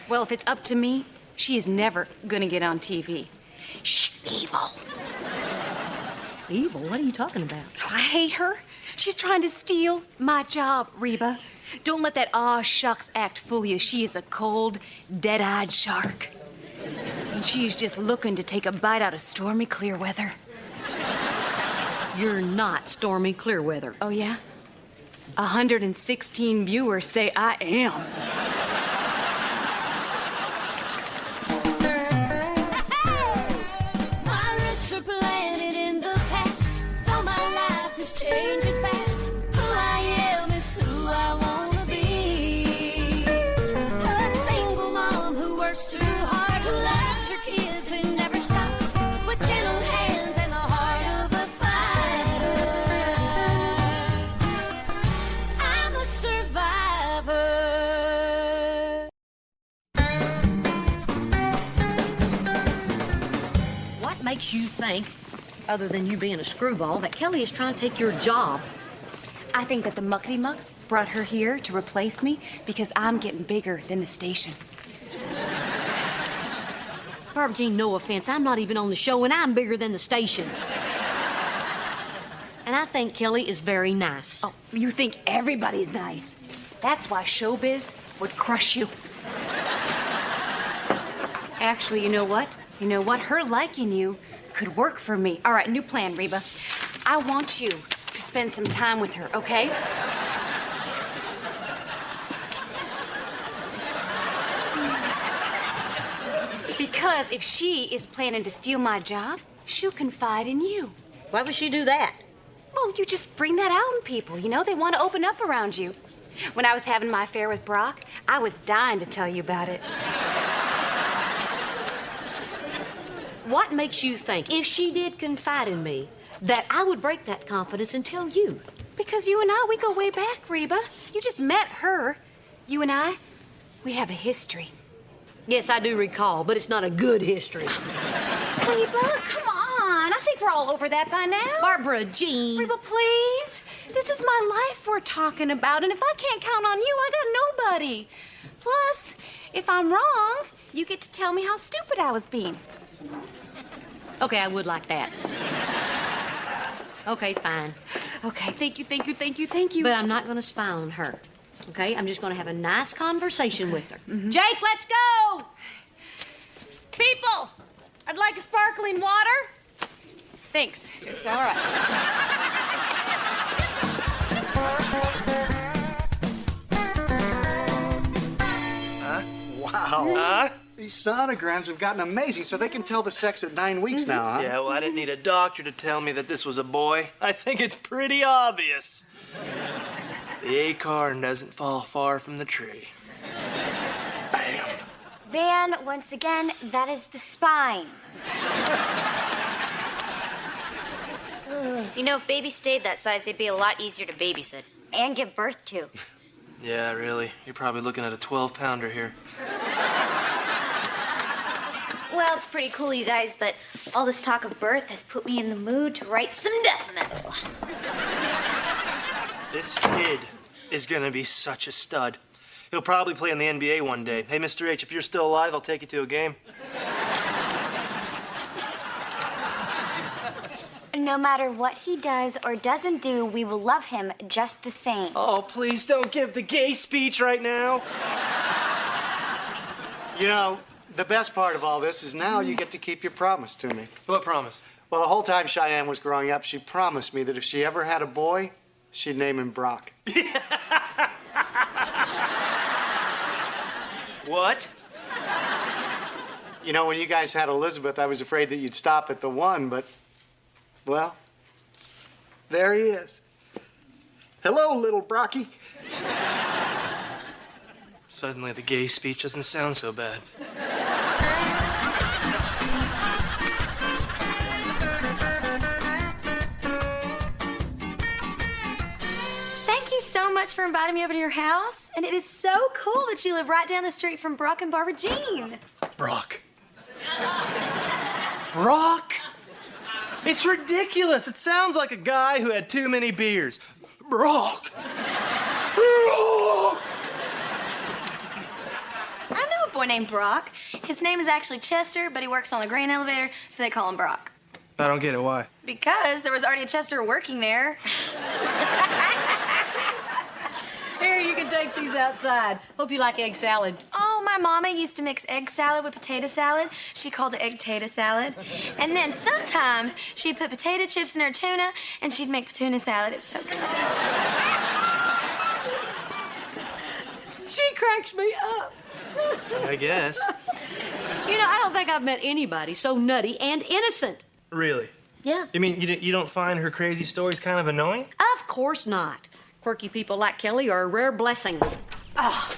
Well, if it's up to me, she is never gonna get on TV. She's evil. Evil? What are you talking about? I hate her. She's trying to steal my job, Reba. Don't let that aw shucks act fool you. She is a cold, dead-eyed shark. And she is just looking to take a bite out of Stormy Clearweather. You're not Stormy Clearweather. Oh, yeah? 116 viewers say I am. My roots are planted in the past, though my life is changing fast. Who I am is who I wanna be. A single mom who works too hard, who loves her kids and never stops, with gentle hands and the heart of a fighter. I'm a survivor. What makes you think, other than you being a screwball, that Kelly is trying to take your job? I think that the muckety-mucks brought her here to replace me because I'm getting bigger than the station. Barbara Jean, no offense, I'm not even on the show, and I'm bigger than the station. And I think Kelly is very nice. Oh, you think everybody's nice. That's why showbiz would crush you. Actually, you know what? You know what? Her liking you could work for me. All right, new plan, Reba. I want you to spend some time with her, okay? Because if she is planning to steal my job, she'll confide in you. Why would she do that? Well, you just bring that out in people, you know? They want to open up around you. When I was having my affair with Brock, I was dying to tell you about it. What makes you think, if she did confide in me, that I would break that confidence and tell you? Because you and I, we go way back, Reba. You just met her. You and I, we have a history. Yes, I do recall, but it's not a good history. Reba, come on. I think we're all over that by now. Barbara Jean. Reba, please. This is my life we're talking about, and if I can't count on you, I got nobody. Plus, if I'm wrong, you get to tell me how stupid I was being. Okay, I would like that. Okay, fine. Okay, thank you, thank you, thank you, thank you. But I'm not going to spy on her. Okay, I'm just going to have a nice conversation with her. Mm-hmm. Jake, let's go! People, I'd like a sparkling water. Thanks. It's all right. Wow. These sonograms have gotten amazing, so they can tell the sex at 9 weeks now, huh? Yeah, well, I didn't need a doctor to tell me that this was a boy. I think it's pretty obvious. The acorn doesn't fall far from the tree. Bam. Van, once again, that is the spine. You know, if babies stayed that size, they'd be a lot easier to babysit. And give birth to. Yeah, really. You're probably looking at a 12-pounder here. Well, it's pretty cool, you guys, but all this talk of birth has put me in the mood to write some death metal. This kid is gonna be such a stud. He'll probably play in the NBA one day. Hey, Mr. H, if you're still alive, I'll take you to a game. No matter what he does or doesn't do, we will love him just the same. Oh, please don't give the gay speech right now. You know, the best part of all this is now you get to keep your promise to me. What promise? Well, the whole time Cheyenne was growing up, she promised me that if she ever had a boy, she'd name him Brock. What? You know, when you guys had Elizabeth, I was afraid that you'd stop at the one, but, well, there he is. Hello, little Brocky. Suddenly the gay speech doesn't sound so bad. Thank you so much for inviting me over to your house. And it is so cool that you live right down the street from Brock and Barbara Jean. Brock. Brock? It's ridiculous. It sounds like a guy who had too many beers. Brock. Brock. I know a boy named Brock. His name is actually Chester, but he works on the grain elevator, so they call him Brock. I don't get it. Why? Because there was already a Chester working there. Here, you can take these outside. Hope you like egg salad. Oh, my mama used to mix egg salad with potato salad. She called it egg-tater salad. And then sometimes she'd put potato chips in her tuna, and she'd make tuna salad. It was so good. She cracks me up. I guess. You know, I don't think I've met anybody so nutty and innocent. Really? Yeah. You mean you don't find her crazy stories kind of annoying? Of course not. Quirky people like Kelly are a rare blessing. Oh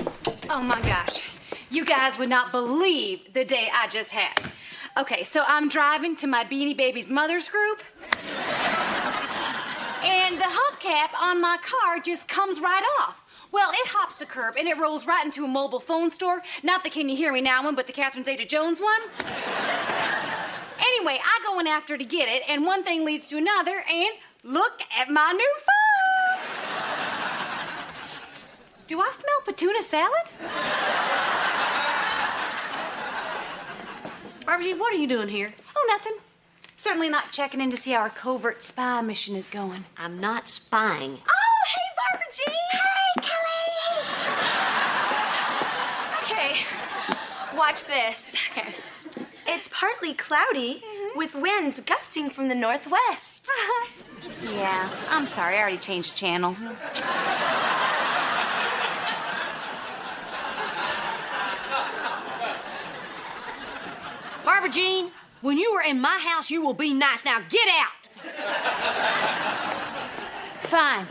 my gosh. You guys would not believe the day I just had. Okay, so I'm driving to my Beanie Babies Mothers group. And the hubcap on my car just comes right off. Well, it hops the curb and it rolls right into a mobile phone store. Not the Can You Hear Me Now one, but the Catherine Zeta-Jones one. Anyway, I go in after to get it, and one thing leads to another, and look at my new phone! Do I smell patuna salad? Barbara Jean, what are you doing here? Oh, nothing. Certainly not checking in to see how our covert spy mission is going. I'm not spying. Oh, hey, Barbara Jean. Hey, Kelly. Okay, watch this. Okay. It's partly cloudy with winds gusting from the northwest. Yeah, I'm sorry. I already changed the channel. Barbara Jean, when you are in my house, you will be nice. Now get out. Fine.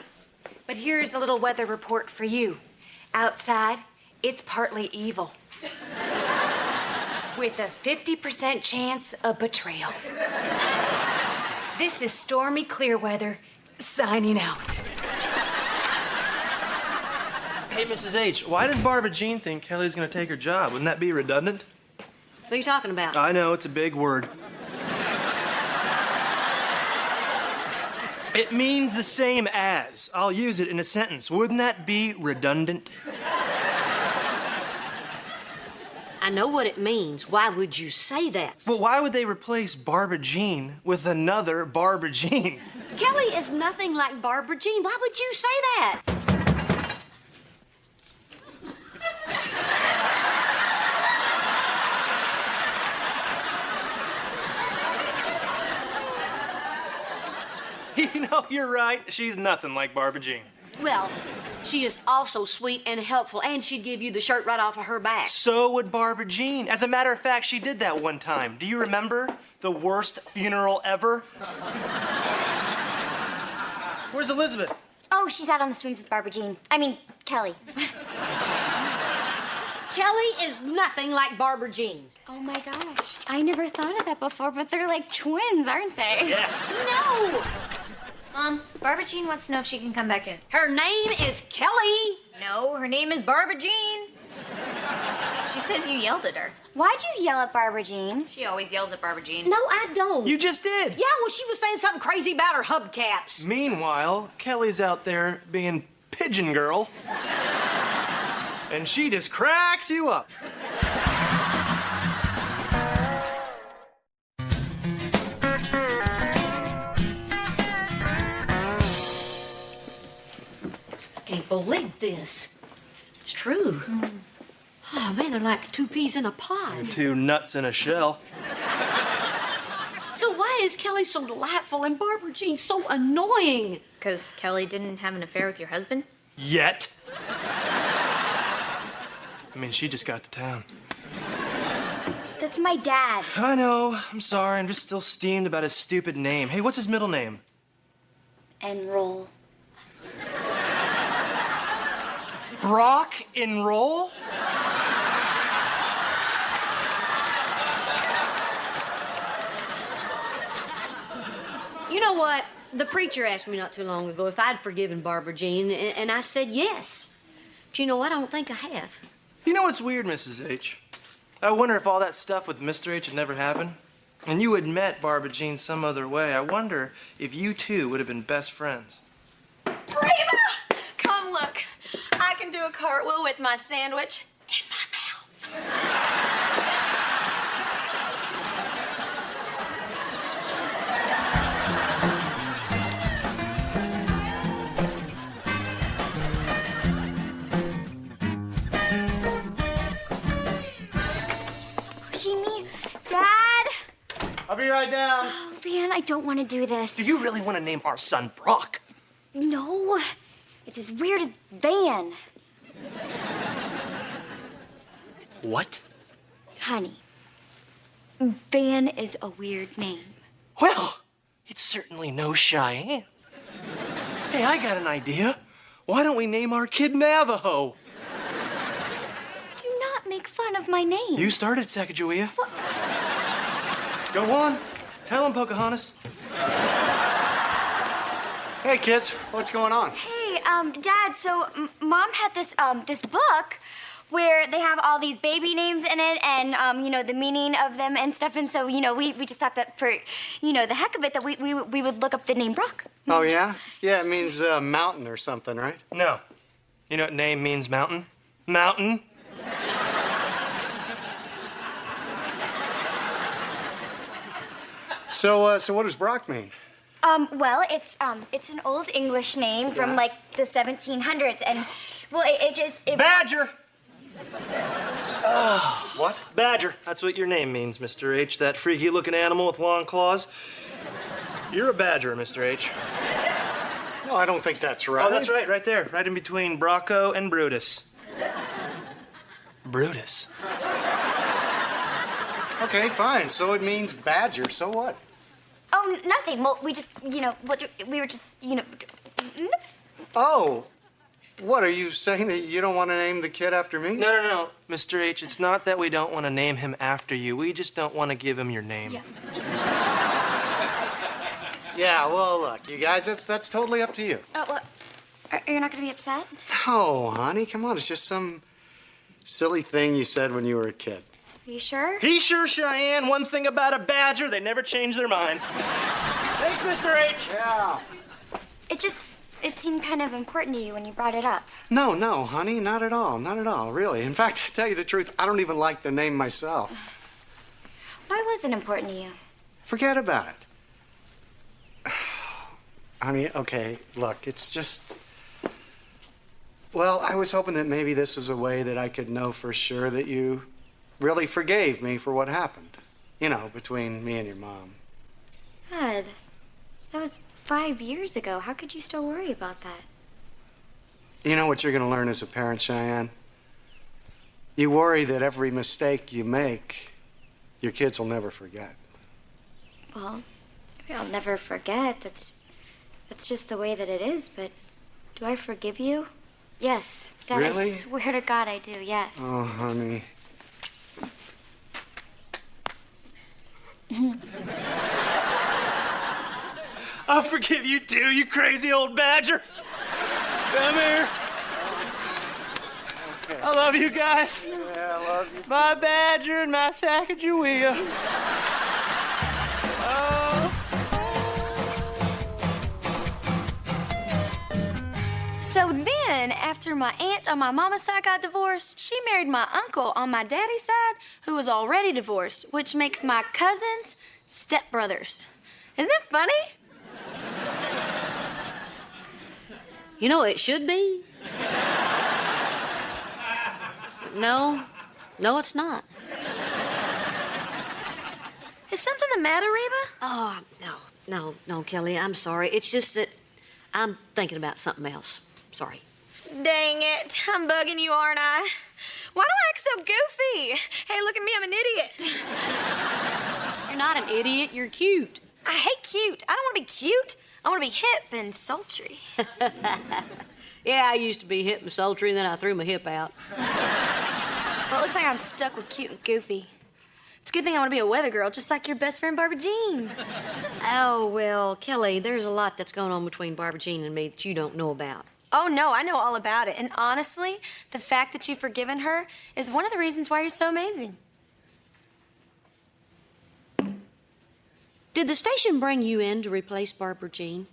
But here's a little weather report for you. Outside, it's partly evil. With a 50% chance of betrayal. This is Stormy Clearweather signing out. Hey, Mrs. H, why does Barbara Jean think Kelly's gonna take her job? Wouldn't that be redundant? What are you talking about? I know, it's a big word. It means the same as. I'll use it in a sentence. Wouldn't that be redundant? I know what it means. Why would you say that? Well, why would they replace Barbara Jean with another Barbara Jean? Kelly is nothing like Barbara Jean. Why would you say that? You know, you're right. She's nothing like Barbara Jean. Well, she is also sweet and helpful, and she'd give you the shirt right off of her back. So would Barbara Jean. As a matter of fact, she did that one time. Do you remember? The worst funeral ever? Where's Elizabeth? Oh, she's out on the swings with Barbara Jean. I mean, Kelly. Kelly is nothing like Barbara Jean. Oh my gosh. I never thought of that before, but they're like twins, aren't they? Yes. No! Mom, Barbara Jean wants to know if she can come back in. Her name is Kelly. No, her name is Barbara Jean. She says you yelled at her. Why'd you yell at Barbara Jean? She always yells at Barbara Jean. No, I don't. You just did. Yeah, well, she was saying something crazy about her hubcaps. Meanwhile, Kelly's out there being pigeon girl. And she just cracks you up. Can't believe this. It's true. Oh, man, they're like two peas in a pod. Two nuts in a shell. So why is Kelly so delightful and Barbara Jean so annoying? Because Kelly didn't have an affair with your husband? Yet. I mean, she just got to town. That's my dad. I know. I'm sorry. I'm just still steamed about his stupid name. Hey, what's his middle name? Enroll. Brock Enroll? You know what? The preacher asked me not too long ago if I'd forgiven Barbara Jean, and I said yes. But you know what? I don't think I have. You know what's weird, Mrs. H? I wonder if all that stuff with Mr. H had never happened. And you had met Barbara Jean some other way. I wonder if you two would have been best friends. Reba! Come look. I can do a cartwheel with my sandwich in my mouth. Pushing me? Dad? I'll be right down. Oh, man, I don't want to do this. Do you really want to name our son Brock? No. It's as weird as Van. What? Honey, Van is a weird name. Well, it's certainly no Cheyenne. Hey, I got an idea. Why don't we name our kid Navajo? Do not make fun of my name. You started, Sacagawea. Go on. Tell him, Pocahontas. Hey, kids, what's going on? Hey, Dad, so Mom had this book where they have all these baby names in it and, you know, the meaning of them and stuff. And so, you know, we just thought that for, you know, the heck of it, that we would look up the name Brock. Oh, yeah? Yeah, it means mountain or something, right? No. You know what name means mountain? Mountain. So what does Brock mean? Well, it's an old English name from like the 1700s, and well, it just Badger. What? Badger. That's what your name means, Mr. H. That freaky-looking animal with long claws. You're a badger, Mr. H. No, I don't think that's right. Oh, that's right, right there, right in between Brocco and Brutus. Brutus. Okay, fine. So it means badger. So what? Oh, nothing. Well, we just, we were just, Oh, what, are you saying that you don't want to name the kid after me? No, Mr. H. It's not that we don't want to name him after you. We just don't want to give him your name. Yeah. Yeah, well, look, you guys, that's totally up to you. Oh, well, you're not going to be upset? No, honey, come on. It's just some silly thing you said when you were a kid. Are you sure? He sure, Cheyenne. One thing about a badger, they never change their minds. Thanks, Mr. H. Yeah. It seemed kind of important to you when you brought it up. No, honey, not at all. Not at all, really. In fact, to tell you the truth, I don't even like the name myself. Why was it important to you? Forget about it. I mean, okay, look, it's just... Well, I was hoping that maybe this was a way that I could know for sure that you really forgave me for what happened. You know, between me and your mom. Dad, that was 5 years ago. How could you still worry about that? You know what you're going to learn as a parent, Cheyenne? You worry that every mistake you make, your kids will never forget. Well, maybe I'll never forget. That's just the way that it is, but do I forgive you? Yes. Dad, Really? I swear to God I do, yes. Oh, honey. I'll forgive you too, you crazy old badger. Come here. Okay. I love you guys. Yeah, I love you. My badger and my Sacagawea. So then, after my aunt on my mama's side got divorced, she married my uncle on my daddy's side, who was already divorced, which makes my cousins stepbrothers. Isn't that funny? You know, it should be. No, it's not. Is something the matter, Reba? Oh, no, Kelly, I'm sorry. It's just that I'm thinking about something else. Sorry. Dang it, I'm bugging you, aren't I? Why do I act so goofy? Hey, look at me, I'm an idiot. You're not an idiot, you're cute. I hate cute. I don't want to be cute. I want to be hip and sultry. Yeah, I used to be hip and sultry, and then I threw my hip out. Well, it looks like I'm stuck with cute and goofy. It's a good thing I want to be a weather girl, just like your best friend, Barbara Jean. Oh, well, Kelly, there's a lot that's going on between Barbara Jean and me that you don't know about. Oh, no, I know all about it. And honestly, the fact that you've forgiven her is one of the reasons why you're so amazing. Did the station bring you in to replace Barbara Jean?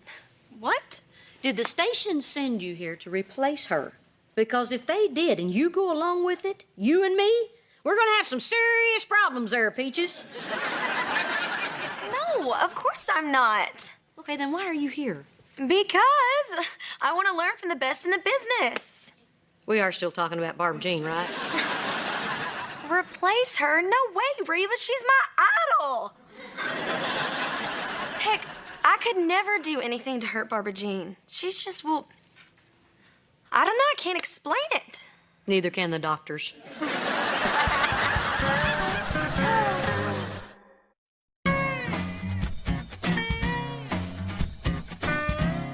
What? Did the station send you here to replace her? Because if they did and you go along with it, you and me, we're gonna have some serious problems there, Peaches. No, of course I'm not. Okay, then why are you here? Because I want to learn from the best in the business. We are still talking about Barbara Jean, right? Replace her? No way, Reba. She's my idol. Heck, I could never do anything to hurt Barbara Jean. She's just, well, I don't know. I can't explain it. Neither can the doctors.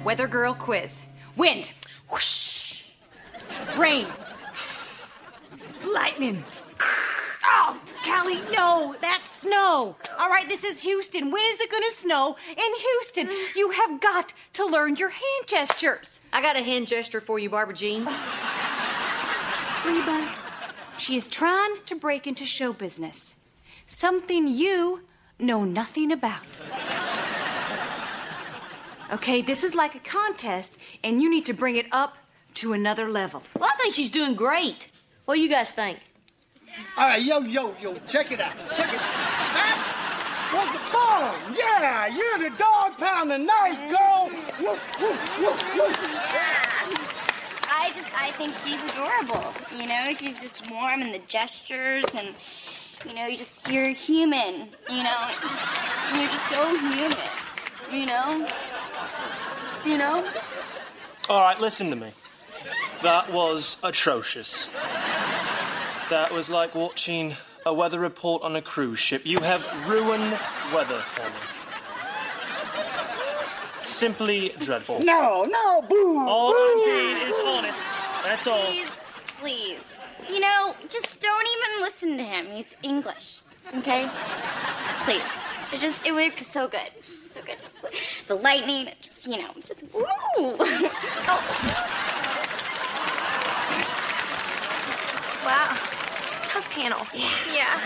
Weather girl quiz. Wind. Whoosh. Rain. Lightning. Oh, Callie, no, that's snow. All right, this is Houston. When is it gonna snow in Houston? You have got to learn your hand gestures. I got a hand gesture for you, Barbara Jean. Reba, she is trying to break into show business. Something you know nothing about. Okay, this is like a contest, and you need to bring it up to another level. Well, I think she's doing great. What do you guys think? All right, yo, check it out. Check it out. What's the phone? Yeah, you're the dog pound tonight, girl. Woo, woo, woo, woo. I think she's adorable. You know, she's just warm in the gestures and, you know, you're human, you know. You're just so human, you know? You know? All right, listen to me. That was atrocious. That was like watching a weather report on a cruise ship. You have ruined weather for me. Simply dreadful. No, boo. All I'm being is honest. That's all. Please. You know, just don't even listen to him. He's English, okay? Please. It works so good. So good. Just the lightning, just, you know, just woo. Oh. Wow. Tough panel. Yeah.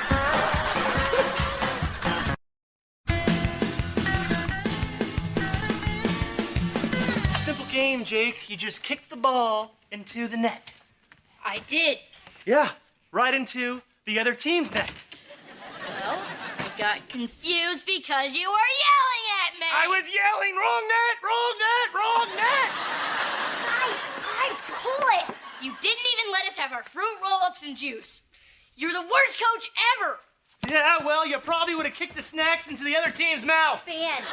Simple game, Jake. You just kick the ball into the net. I did. Yeah, right into the other team's net. Well, I got confused because you were yelling at me. I was yelling, wrong net, wrong net, wrong net. Guys, cool it. You didn't even let us have our fruit roll-ups and juice. You're the worst coach ever. Yeah, well, you probably would have kicked the snacks into the other team's mouth. Fan.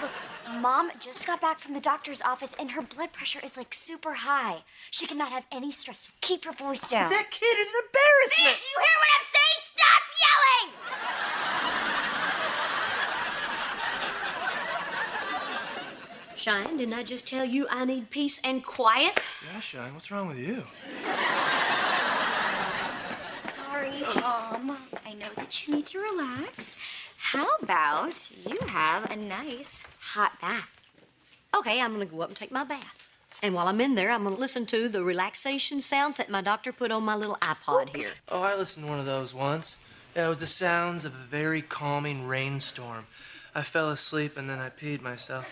Look, Mom just got back from the doctor's office and her blood pressure is like super high. She cannot have any stress, so keep your voice down. That kid is an embarrassment. Do you hear what I'm saying? Stop yelling! Cheyenne, didn't I just tell you I need peace and quiet? Yeah, Shine, what's wrong with you? Sorry, Mom. I know that you need to relax. How about you have a nice hot bath? Okay, I'm gonna go up and take my bath. And while I'm in there, I'm gonna listen to the relaxation sounds that my doctor put on my little iPod here. Oh, I listened to one of those once. Yeah, it was the sounds of a very calming rainstorm. I fell asleep and then I peed myself.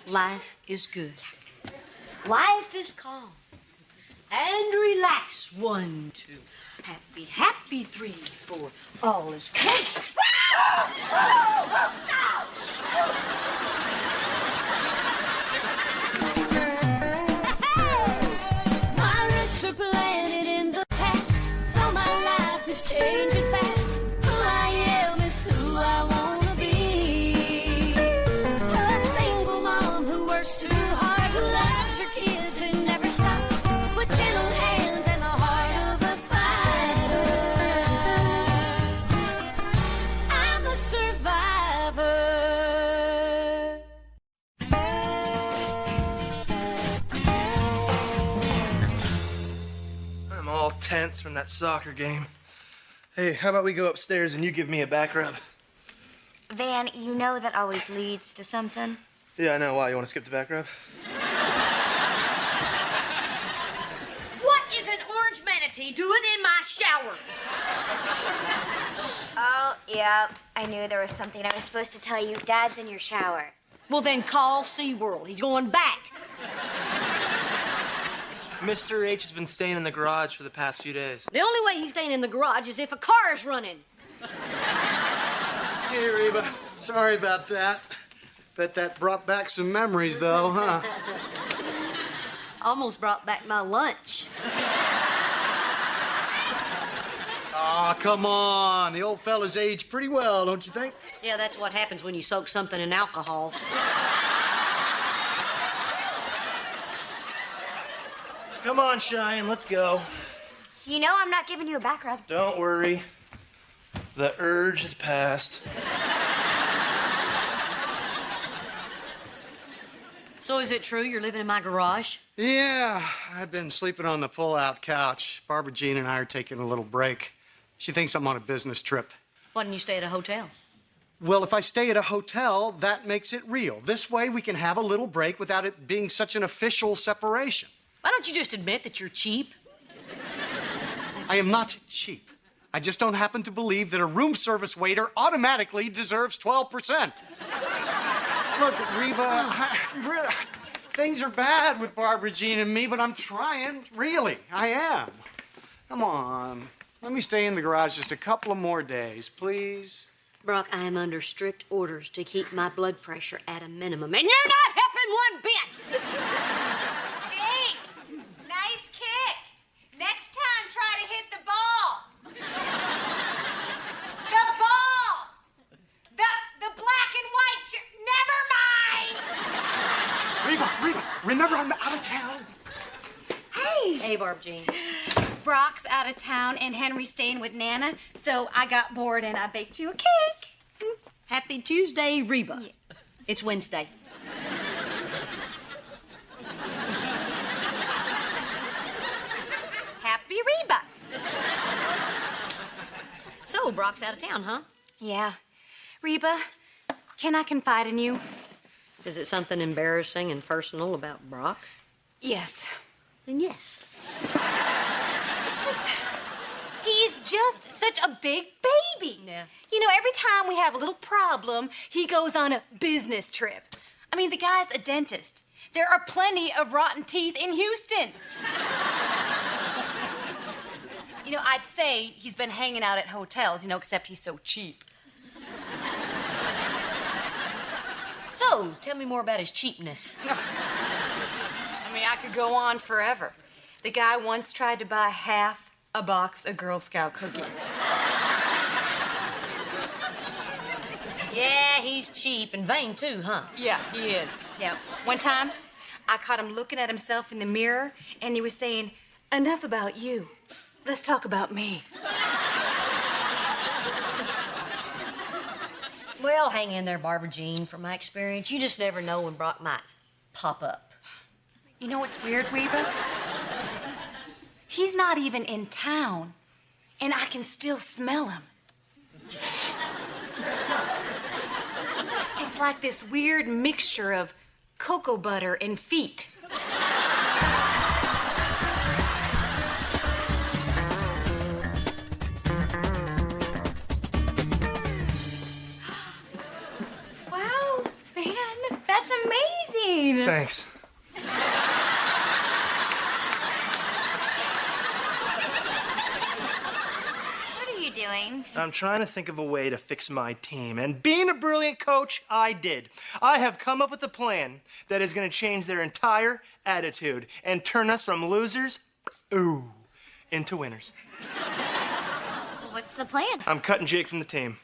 Life is good. Life is calm. And relax. 1, 2. Happy, happy. 3, 4. All is good. My roots are planted in the past, though my life is changing fast. Who I am is who I wanna be. A single mom who works too hard, who loves her kids and never stops, with gentle hands and the heart of a fighter. I'm a survivor. I'm all tense from that soccer game. Hey, how about we go upstairs and you give me a back rub? Van, you know that always leads to something. Yeah, I know. Why? You want to skip the back rub? What is an orange manatee doing in my shower? Oh, yeah. I knew there was something I was supposed to tell you. Dad's in your shower. Well, then call SeaWorld. He's going back. Mr. H has been staying in the garage for the past few days. The only way he's staying in the garage is if a car is running. Hey, Reba. Sorry about that. Bet that brought back some memories, though, huh? Almost brought back my lunch. Aw, come on. The old fella's aged pretty well, don't you think? Yeah, that's what happens when you soak something in alcohol. Come on, Cheyenne, let's go. You know I'm not giving you a back rub. Don't worry. The urge has passed. So is it true you're living in my garage? Yeah, I've been sleeping on the pull-out couch. Barbara Jean and I are taking a little break. She thinks I'm on a business trip. Why didn't you stay at a hotel? Well, if I stay at a hotel, that makes it real. This way we can have a little break without it being such an official separation. Why don't you just admit that you're cheap? I am not cheap. I just don't happen to believe that a room service waiter automatically deserves 12%. Look, Reba, things are bad with Barbara Jean and me, but I'm trying. Really, I am. Come on. Let me stay in the garage just a couple of more days, please. Brock, I am under strict orders to keep my blood pressure at a minimum, and you're not helping one bit! Jake, nice kick. Next time, try to hit the ball. The ball. The black and white. Never mind. Reba, remember I'm out of town. Hey. Hey, Barb Jean. Brock's out of town and Henry's staying with Nana, so I got bored and I baked you a cake. Happy Tuesday, Reba. Yeah. It's Wednesday. Happy Reba. So, Brock's out of town, huh? Yeah. Reba, can I confide in you? Is it something embarrassing and personal about Brock? Yes. Then yes. He's just such a big baby. Yeah. You know, every time we have a little problem, he goes on a business trip. I mean, the guy's a dentist. There are plenty of rotten teeth in Houston. You know, I'd say he's been hanging out at hotels, except he's so cheap. So, tell me more about his cheapness. I mean, I could go on forever. The guy once tried to buy half a box of Girl Scout cookies. Yeah, he's cheap and vain too, huh? Yeah, he is. Yeah. One time, I caught him looking at himself in the mirror, and he was saying, "Enough about you. Let's talk about me." Well, hang in there, Barbara Jean. From my experience, you just never know when Brock might pop up. You know what's weird, Reba? He's not even in town, and I can still smell him. It's like this weird mixture of cocoa butter and feet. Wow, Van, that's amazing. Thanks. Doing? I'm trying to think of a way to fix my team, and being a brilliant coach, I did. I have come up with a plan that is going to change their entire attitude and turn us from losers, into winners. What's the plan? I'm cutting Jake from the team.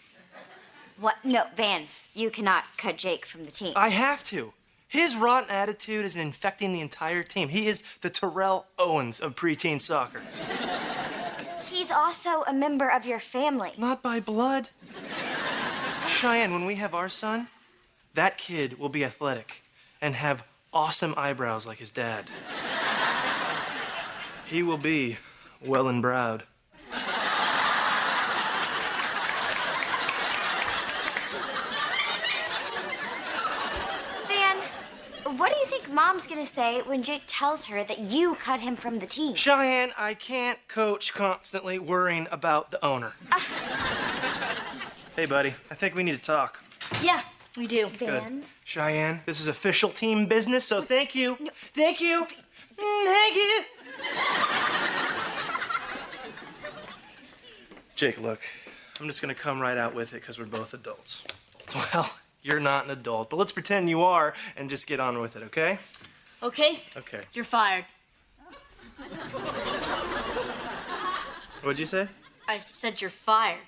What? No, Van, you cannot cut Jake from the team. I have to. His rotten attitude is infecting the entire team. He is the Terrell Owens of preteen soccer. He's also a member of your family. Not by blood. Cheyenne, when we have our son, that kid will be athletic and have awesome eyebrows like his dad. He will be well and browed. Van, what do you think Mom's gonna say when Jake tells her that you cut him from the team? Cheyenne, I can't coach constantly worrying about the owner. Hey, buddy, I think we need to talk. Yeah, we do. Good. Cheyenne, this is official team business, so thank you. No. Thank you. Thank you. Jake, look, I'm just gonna come right out with it because we're both adults. Well, you're not an adult, but let's pretend you are and just get on with it, okay? Okay? Okay. You're fired. What'd you say? I said you're fired.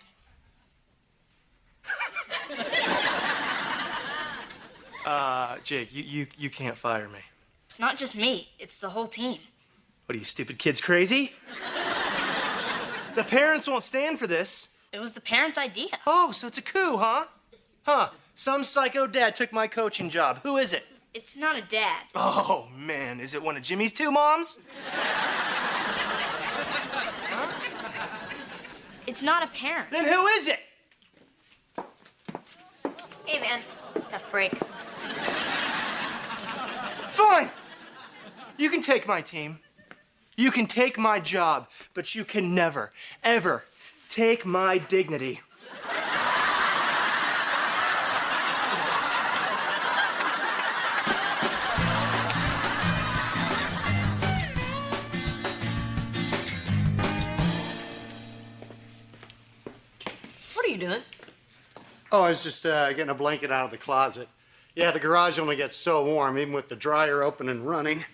Jake, you can't fire me. It's not just me, it's the whole team. What are you stupid kids crazy? The parents won't stand for this. It was the parents' idea. Oh, so it's a coup, huh? Huh. Some psycho dad took my coaching job. Who is it? It's not a dad. Oh, man. Is it one of Jimmy's two moms? It's not a parent. Then who is it? Hey, man. Tough break. Fine. You can take my team. You can take my job, but you can never, ever take my dignity. What are you doing? Oh, I was just getting a blanket out of the closet. Yeah, the garage only gets so warm, even with the dryer open and running.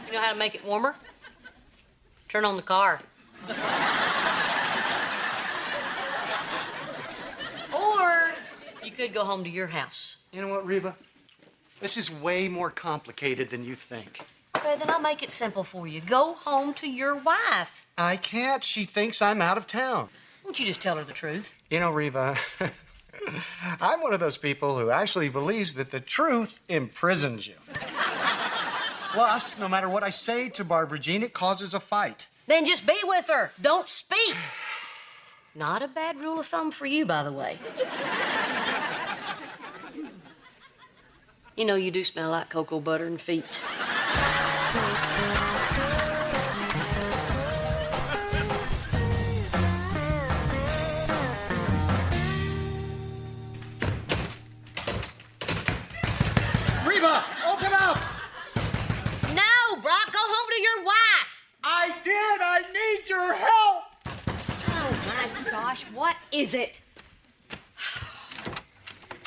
You know how to make it warmer? Turn on the car. Or you could go home to your house. You know what, Reba? This is way more complicated than you think. Okay, then I'll make it simple for you. Go home to your wife. I can't. She thinks I'm out of town. Won't you just tell her the truth? You know, Reba, I'm one of those people who actually believes that the truth imprisons you. Plus, no matter what I say to Barbara Jean, it causes a fight. Then just be with her. Don't speak. Not a bad rule of thumb for you, by the way. You know, you do smell like cocoa butter and feet. Reba, open up! No, Brock, go home to your wife. I did! I need your help! Oh, my gosh, what is it?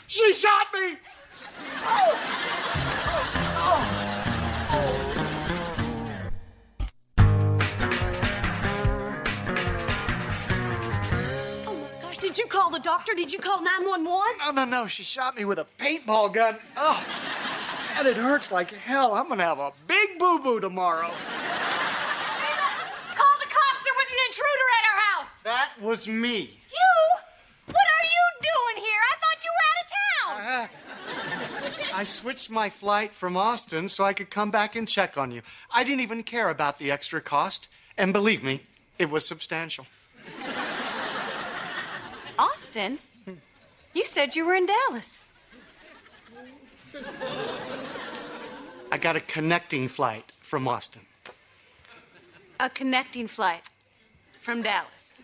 She shot me! Oh, my gosh, did you call the doctor? Did you call 911? No. She shot me with a paintball gun. Oh, and it hurts like hell. I'm gonna have a big boo-boo tomorrow. Call the cops. There was an intruder at our house. That was me. You? What are you doing here? I thought you were out of town. I switched my flight from Austin so I could come back and check on you. I didn't even care about the extra cost. And believe me, it was substantial. Austin? You said you were in Dallas. I got a connecting flight from Austin. A connecting flight from Dallas.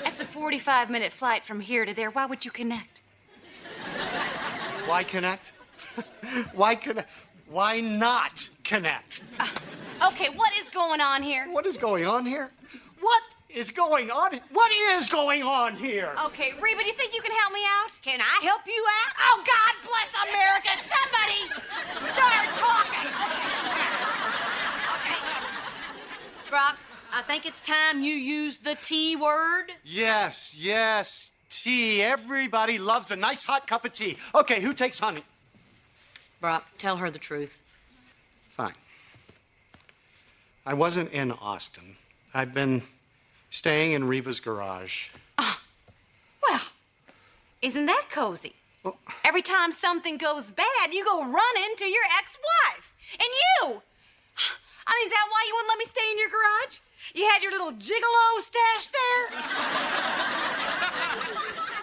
That's a 45-minute flight from here to there. Why would you connect? Why connect? Why connect? Why not connect? Okay, what is going on here? What is going on here? What is going on? What is going on here? Okay, Reba, do you think you can help me out? Can I help you out? Oh, God bless America! Somebody start talking! Okay. Brock, I think it's time you use the T word. Yes, tea. Everybody loves a nice hot cup of tea. Okay, who takes honey? Brock, tell her the truth. Fine. I wasn't in Austin. I've been staying in Reba's garage. Well, isn't that cozy? Well, Every time something goes bad, you go running to your ex-wife. And you! I mean, is that why you wouldn't let me stay in your garage? You had your little gigolo stash there?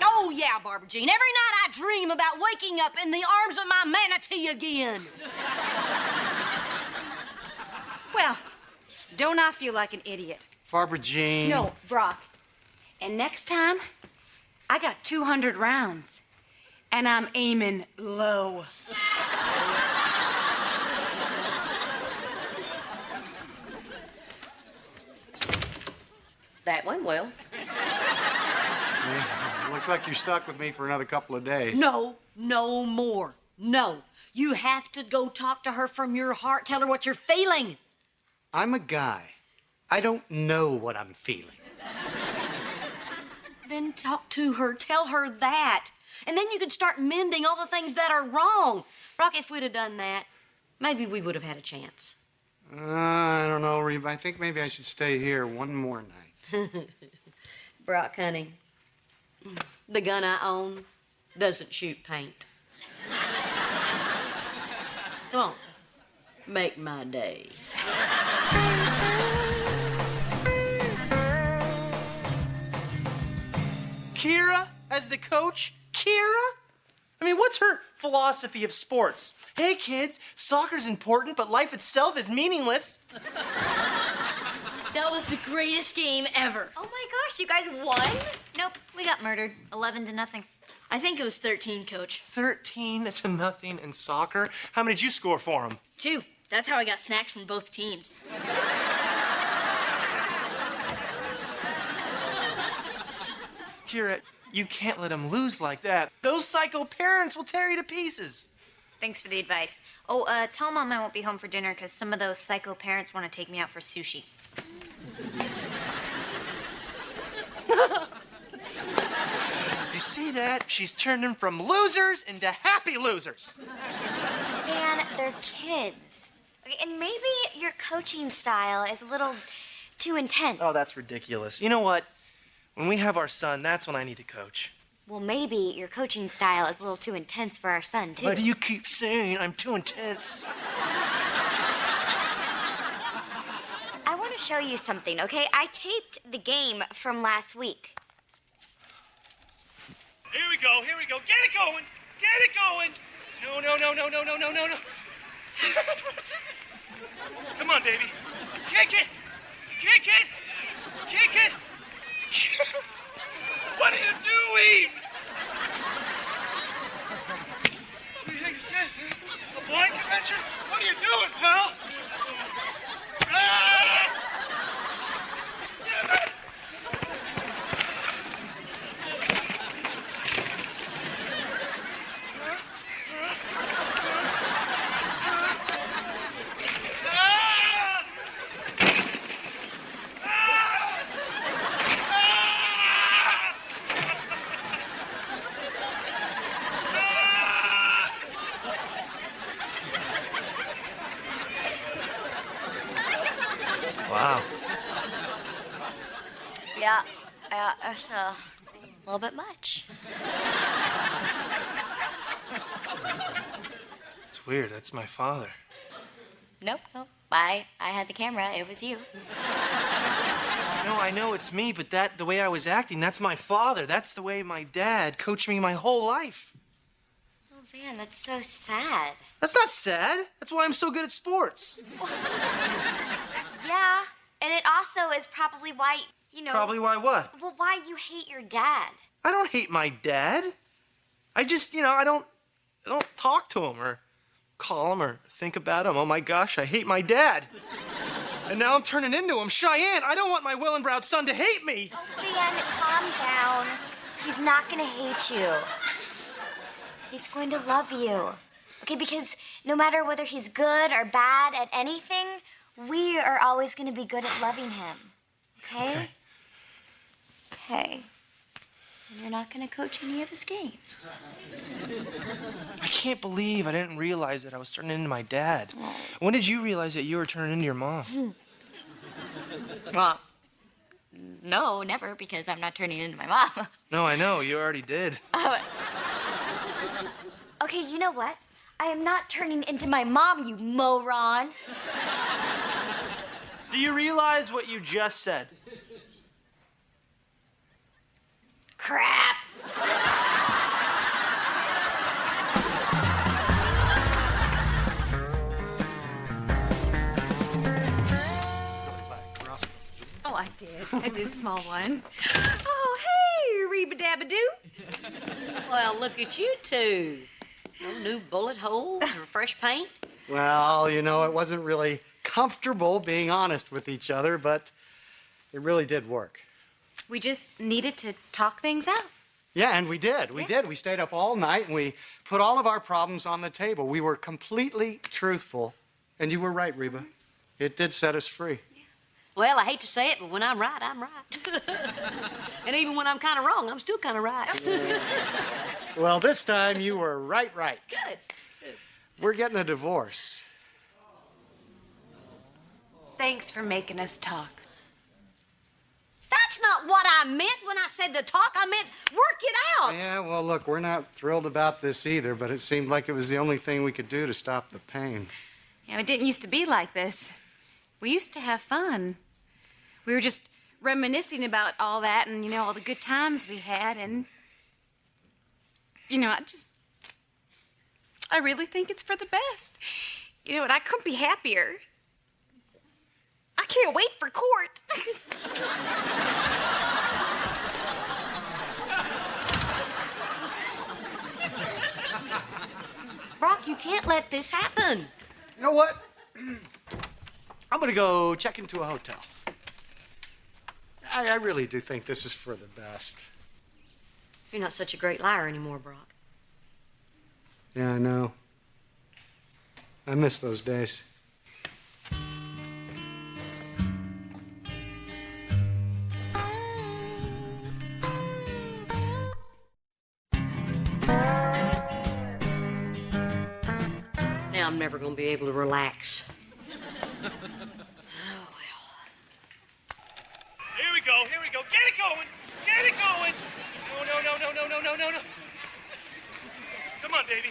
Oh, yeah, Barbara Jean. Every night I dream about waking up in the arms of my manatee again. Well, don't I feel like an idiot? Barbara Jean. No, Brock. And next time, I got 200 rounds. And I'm aiming low. That went well. Looks like you're stuck with me for another couple of days. No more. No. You have to go talk to her from your heart. Tell her what you're feeling. I'm a guy. I don't know what I'm feeling. Then talk to her. Tell her that. And then you could start mending all the things that are wrong. Brock, if we'd have done that, maybe we would have had a chance. I don't know, Reba. I think maybe I should stay here one more night. Brock, honey, the gun I own doesn't shoot paint. Come on, make my day. Kira as the coach? Kira? I mean, what's her philosophy of sports? Hey, kids, soccer's important, but life itself is meaningless. Don't That was the greatest game ever. Oh my gosh, you guys won? Nope, we got murdered. 11-0. I think it was 13, Coach. 13-0 in soccer? How many did you score for them? 2. That's how I got snacks from both teams. Kira, you can't let them lose like that. Those psycho parents will tear you to pieces. Thanks for the advice. Oh, tell Mom I won't be home for dinner because some of those psycho parents want to take me out for sushi. You see that? She's turned them from losers into happy losers. And they're kids. Okay, and maybe your coaching style is a little too intense. Oh, that's ridiculous. You know what? When we have our son, that's when I need to coach. Well, maybe your coaching style is a little too intense for our son, too. Why do you keep saying I'm too intense? I want to show you something, okay? I taped the game from last week. Here we go, here we go. Get it going! Get it going! No, no, no, no, no, no, no, no, no. Come on, baby. Kick it! Kick it! Kick it! What are you doing? What do you think this is? A blind convention? What are you doing, pal? Ah! Damn it! Wow. Yeah, it's a little bit much. It's weird. That's my father. Nope. I had the camera. It was you. No, I know it's me, but the way I was acting, that's my father. That's the way my dad coached me my whole life. Oh, Van, that's so sad. That's not sad. That's why I'm so good at sports. Yeah, and it also is probably why, Probably why what? Well, why you hate your dad. I don't hate my dad. I just, I don't talk to him or call him or think about him. Oh my gosh, I hate my dad. And now I'm turning into him. Cheyenne, I don't want my Willenbrowed son to hate me. Oh, Van, calm down. He's not gonna hate you. He's going to love you. Okay, because no matter whether he's good or bad at anything, we are always gonna be good at loving him. Okay? Okay. And you're not gonna coach any of his games. I can't believe I didn't realize that I was turning into my dad. When did you realize that you were turning into your mom? Well, no, never, because I'm not turning into my mom. No, I know. You already did. Okay, you know what? I am not turning into my mom, you moron. Do you realize what you just said? Crap. Oh, I did. I did a small one. Oh, hey, Reba Dabba-Doo. Well, look at you two. No new bullet holes or fresh paint? Well, it wasn't really comfortable being honest with each other, but it really did work. We just needed to talk things out. Yeah, and we did. We did. We stayed up all night and we put all of our problems on the table. We were completely truthful. And you were right, Reba. It did set us free. Well, I hate to say it, but when I'm right, I'm right. And even when I'm kind of wrong, I'm still kind of right. Well, this time you were right. Good. We're getting a divorce. Thanks for making us talk. That's not what I meant when I said the talk. I meant work it out. Yeah, well, look, we're not thrilled about this either, but it seemed like it was the only thing we could do to stop the pain. It didn't used to be like this. We used to have fun. We were just reminiscing about all that and, all the good times we had. And, I really think it's for the best. And I couldn't be happier. I can't wait for court. Brock, you can't let this happen. You know what? I'm gonna go check into a hotel. I really do think this is for the best. You're not such a great liar anymore, Brock. Yeah, I know. I miss those days. Now I'm never going to be able to relax. Here we go, here we go. Get it going! Get it going! No. Come on, baby.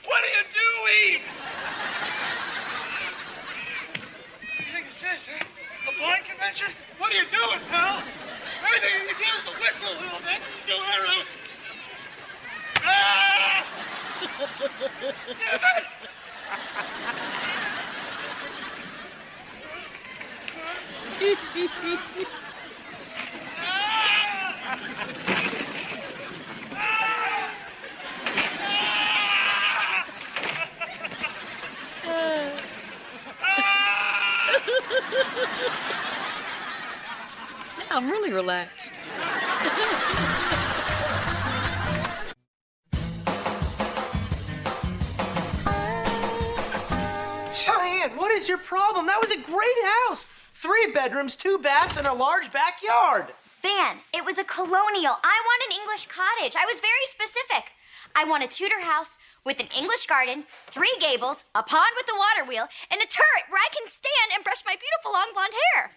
What are you doing? What do you think this is, huh? A blind convention? What are you doing, pal? Everything you can do is to whistle a little bit. Do it. Ah! Damn it! I'm really relaxed. Cheyenne, what is your problem? That was a great house. 3 bedrooms, 2 baths, and a large backyard. Van, it was a colonial. I want an English cottage. I was very specific. I want a Tudor house with an English garden, 3 gables, a pond with a water wheel, and a turret where I can stand and brush my beautiful long blonde hair.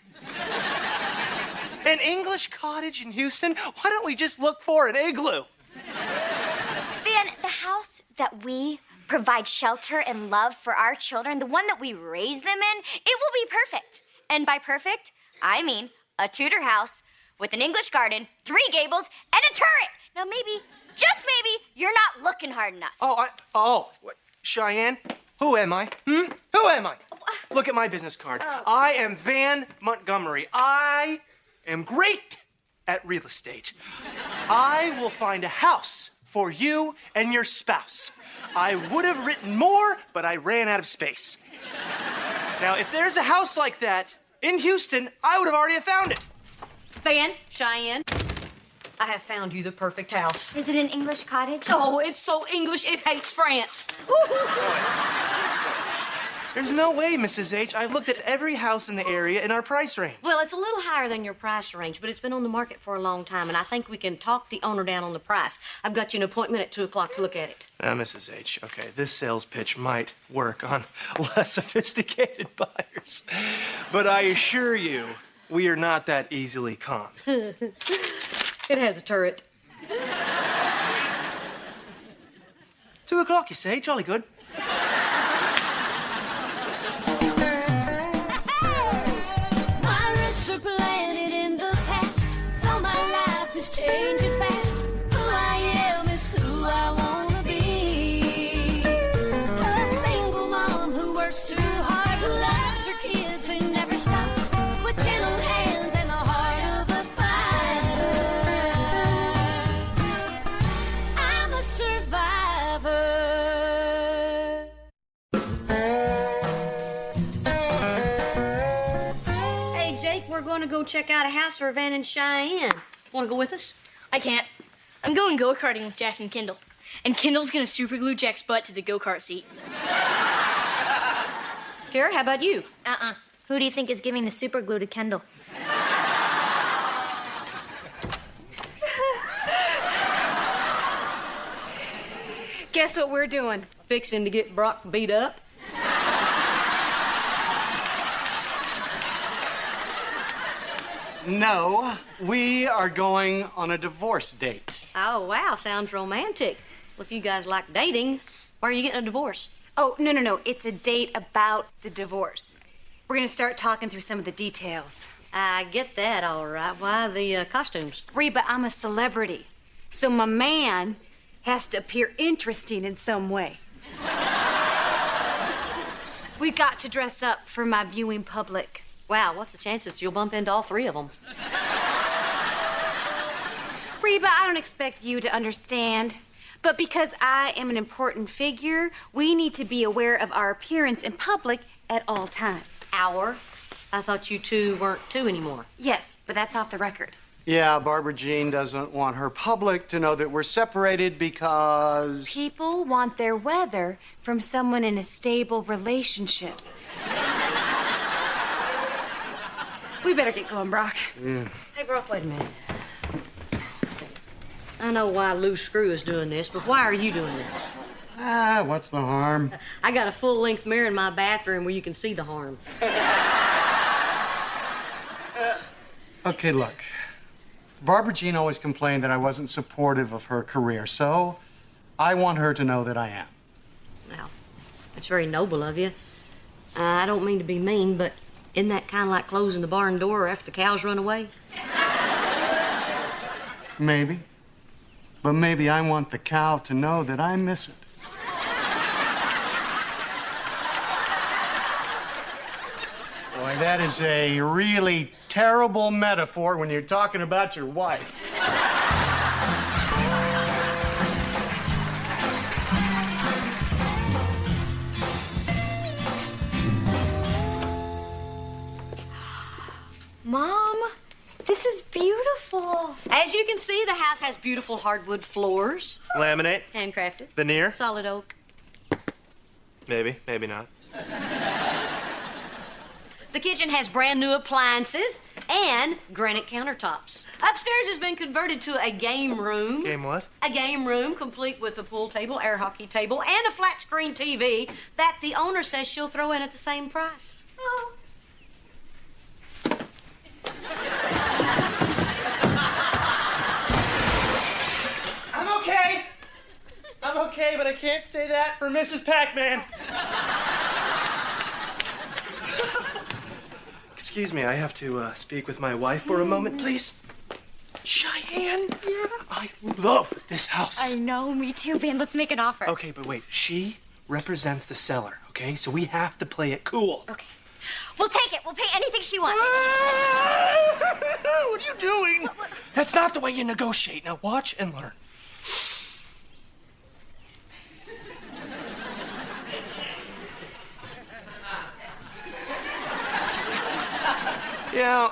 An English cottage in Houston? Why don't we just look for an igloo? Van, the house that we provide shelter and love for our children, the one that we raise them in, it will be perfect. And by perfect, I mean a Tudor house with an English garden, 3 gables, and a turret. Now maybe, just maybe, you're not looking hard enough. What? Cheyenne, who am I? Who am I? Look at my business card. I am Van Montgomery. I am great at real estate. I will find a house for you and your spouse. I would have written more, but I ran out of space. Now, if there's a house like that in Houston, I would have already found it. Van, Cheyenne, I have found you the perfect house. Is it an English cottage? Oh, it's so English it hates France. There's no way, Mrs. H. I've looked at every house in the area in our price range. Well, it's a little higher than your price range, but it's been on the market for a long time, and I think we can talk the owner down on the price. I've got you an appointment at 2 o'clock to look at it. Now, Mrs. H., okay, this sales pitch might work on less sophisticated buyers, but I assure you, we are not that easily calmed. It has a turret. 2 o'clock, you say? Jolly good. My roots are planted in the past, though my life is changing fast. Who I am is who I wanna be. A single mom who works too hard, who loves her kids, who never stops, with gentle hands and the heart of a fighter. I'm a survivor. Hey, Jake, we're going to go check out a house for Van and Cheyenne. Want to go with us? I can't. I'm going go-karting with Jack and Kendall. And Kendall's gonna super glue Jack's butt to the go-kart seat. Kara, how about you? Who do you think is giving the super glue to Kendall? Guess what we're doing? Fixing to get Brock beat up? No, we are going on a divorce date. Oh, wow, sounds romantic. Well, if you guys like dating, why are you getting a divorce? Oh, no. It's a date about the divorce. We're gonna start talking through some of the details. I get that, all right. Why the costumes? Reba, I'm a celebrity, so my man has to appear interesting in some way. We got to dress up for my viewing public. Wow, what's the chances you'll bump into all three of them? Reba, I don't expect you to understand, but because I am an important figure, we need to be aware of our appearance in public at all times. Our? I thought you two weren't two anymore. Yes, but that's off the record. Yeah, Barbara Jean doesn't want her public to know that we're separated because... People want their weather from someone in a stable relationship. We better get going, Brock. Yeah. Hey, Brock, wait a minute. I know why Lou Screw is doing this, but why are you doing this? What's the harm? I got a full-length mirror in my bathroom where you can see the harm. Okay, look. Barbara Jean always complained that I wasn't supportive of her career, so I want her to know that I am. Well, it's very noble of you. I don't mean to be mean, but isn't that kind of like closing the barn door after the cows run away? Maybe. But maybe I want the cow to know that I miss it. Boy, that is a really terrible metaphor when you're talking about your wife. Mom, this is beautiful. As you can see, the house has beautiful hardwood floors. Laminate. Handcrafted. Veneer. Solid oak. Maybe, maybe not. The kitchen has brand new appliances and granite countertops. Upstairs has been converted to a game room. Game what? A game room complete with a pool table, air hockey table, and a flat screen TV that the owner says she'll throw in at the same price. Oh. I'm okay. I'm okay, but I can't say that for Mrs. Pac-Man. Excuse me, I have to speak with my wife for a moment, please. Cheyenne? Yeah? I love this house. I know, me too, Van. Let's make an offer. Okay, but wait. She represents the seller, okay? So we have to play it cool. Okay. We'll take it. We'll pay anything she wants. What are you doing? That's not the way you negotiate. Now watch and learn. Yeah,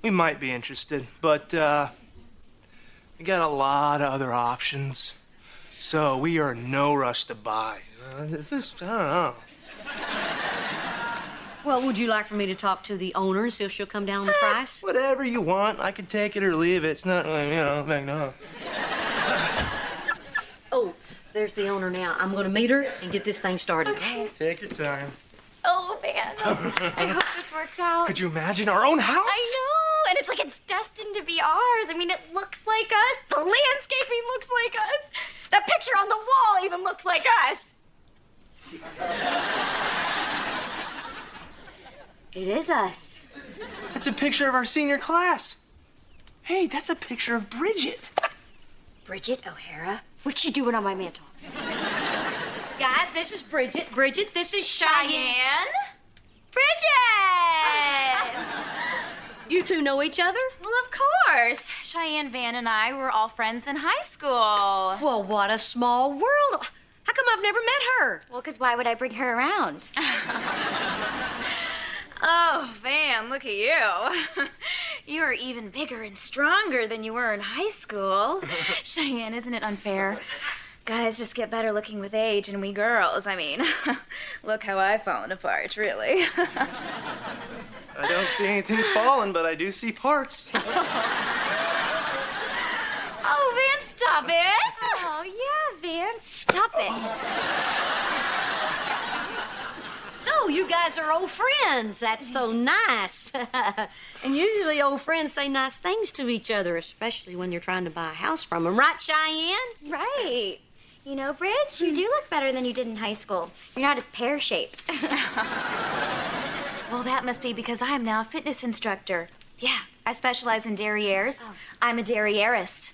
we might be interested, but we got a lot of other options. So we are in no rush to buy. This is, I don't know. Well, would you like for me to talk to the owner and see if she'll come down on the price? Whatever you want. I can take it or leave it. It's not, like, no. Oh, there's the owner now. I'm going to meet her and get this thing started. Okay. Take your time. Oh, Van. I hope this works out. Could you imagine our own house? I know, and it's like it's destined to be ours. I mean, it looks like us. The landscaping looks like us. That picture on the wall even looks like us. It is us. That's a picture of our senior class. Hey, that's a picture of Bridget. Bridget O'Hara? What's she doing on my mantle? Guys, this is Bridget. Bridget, this is Cheyenne. Bridget! You two know each other? Well, of course. Cheyenne, Van, and I were all friends in high school. Well, what a small world. How come I've never met her? Well, because why would I bring her around? Oh, Van, look at you. You are even bigger and stronger than you were in high school. Cheyenne, isn't it unfair? Guys just get better looking with age, and we girls, I mean, look how I've fallen apart, really. I don't see anything falling, but I do see parts. Oh, Van, stop it. Oh, yeah, Van, stop it. So, you guys are old friends. That's so nice. And usually old friends say nice things to each other, especially when you're trying to buy a house from them. Right, Cheyenne? Right. You know, Bridge, you do look better than you did in high school. You're not as pear-shaped. Well, that must be because I am now a fitness instructor. Yeah, I specialize in derrieres. Oh. I'm a derrierist.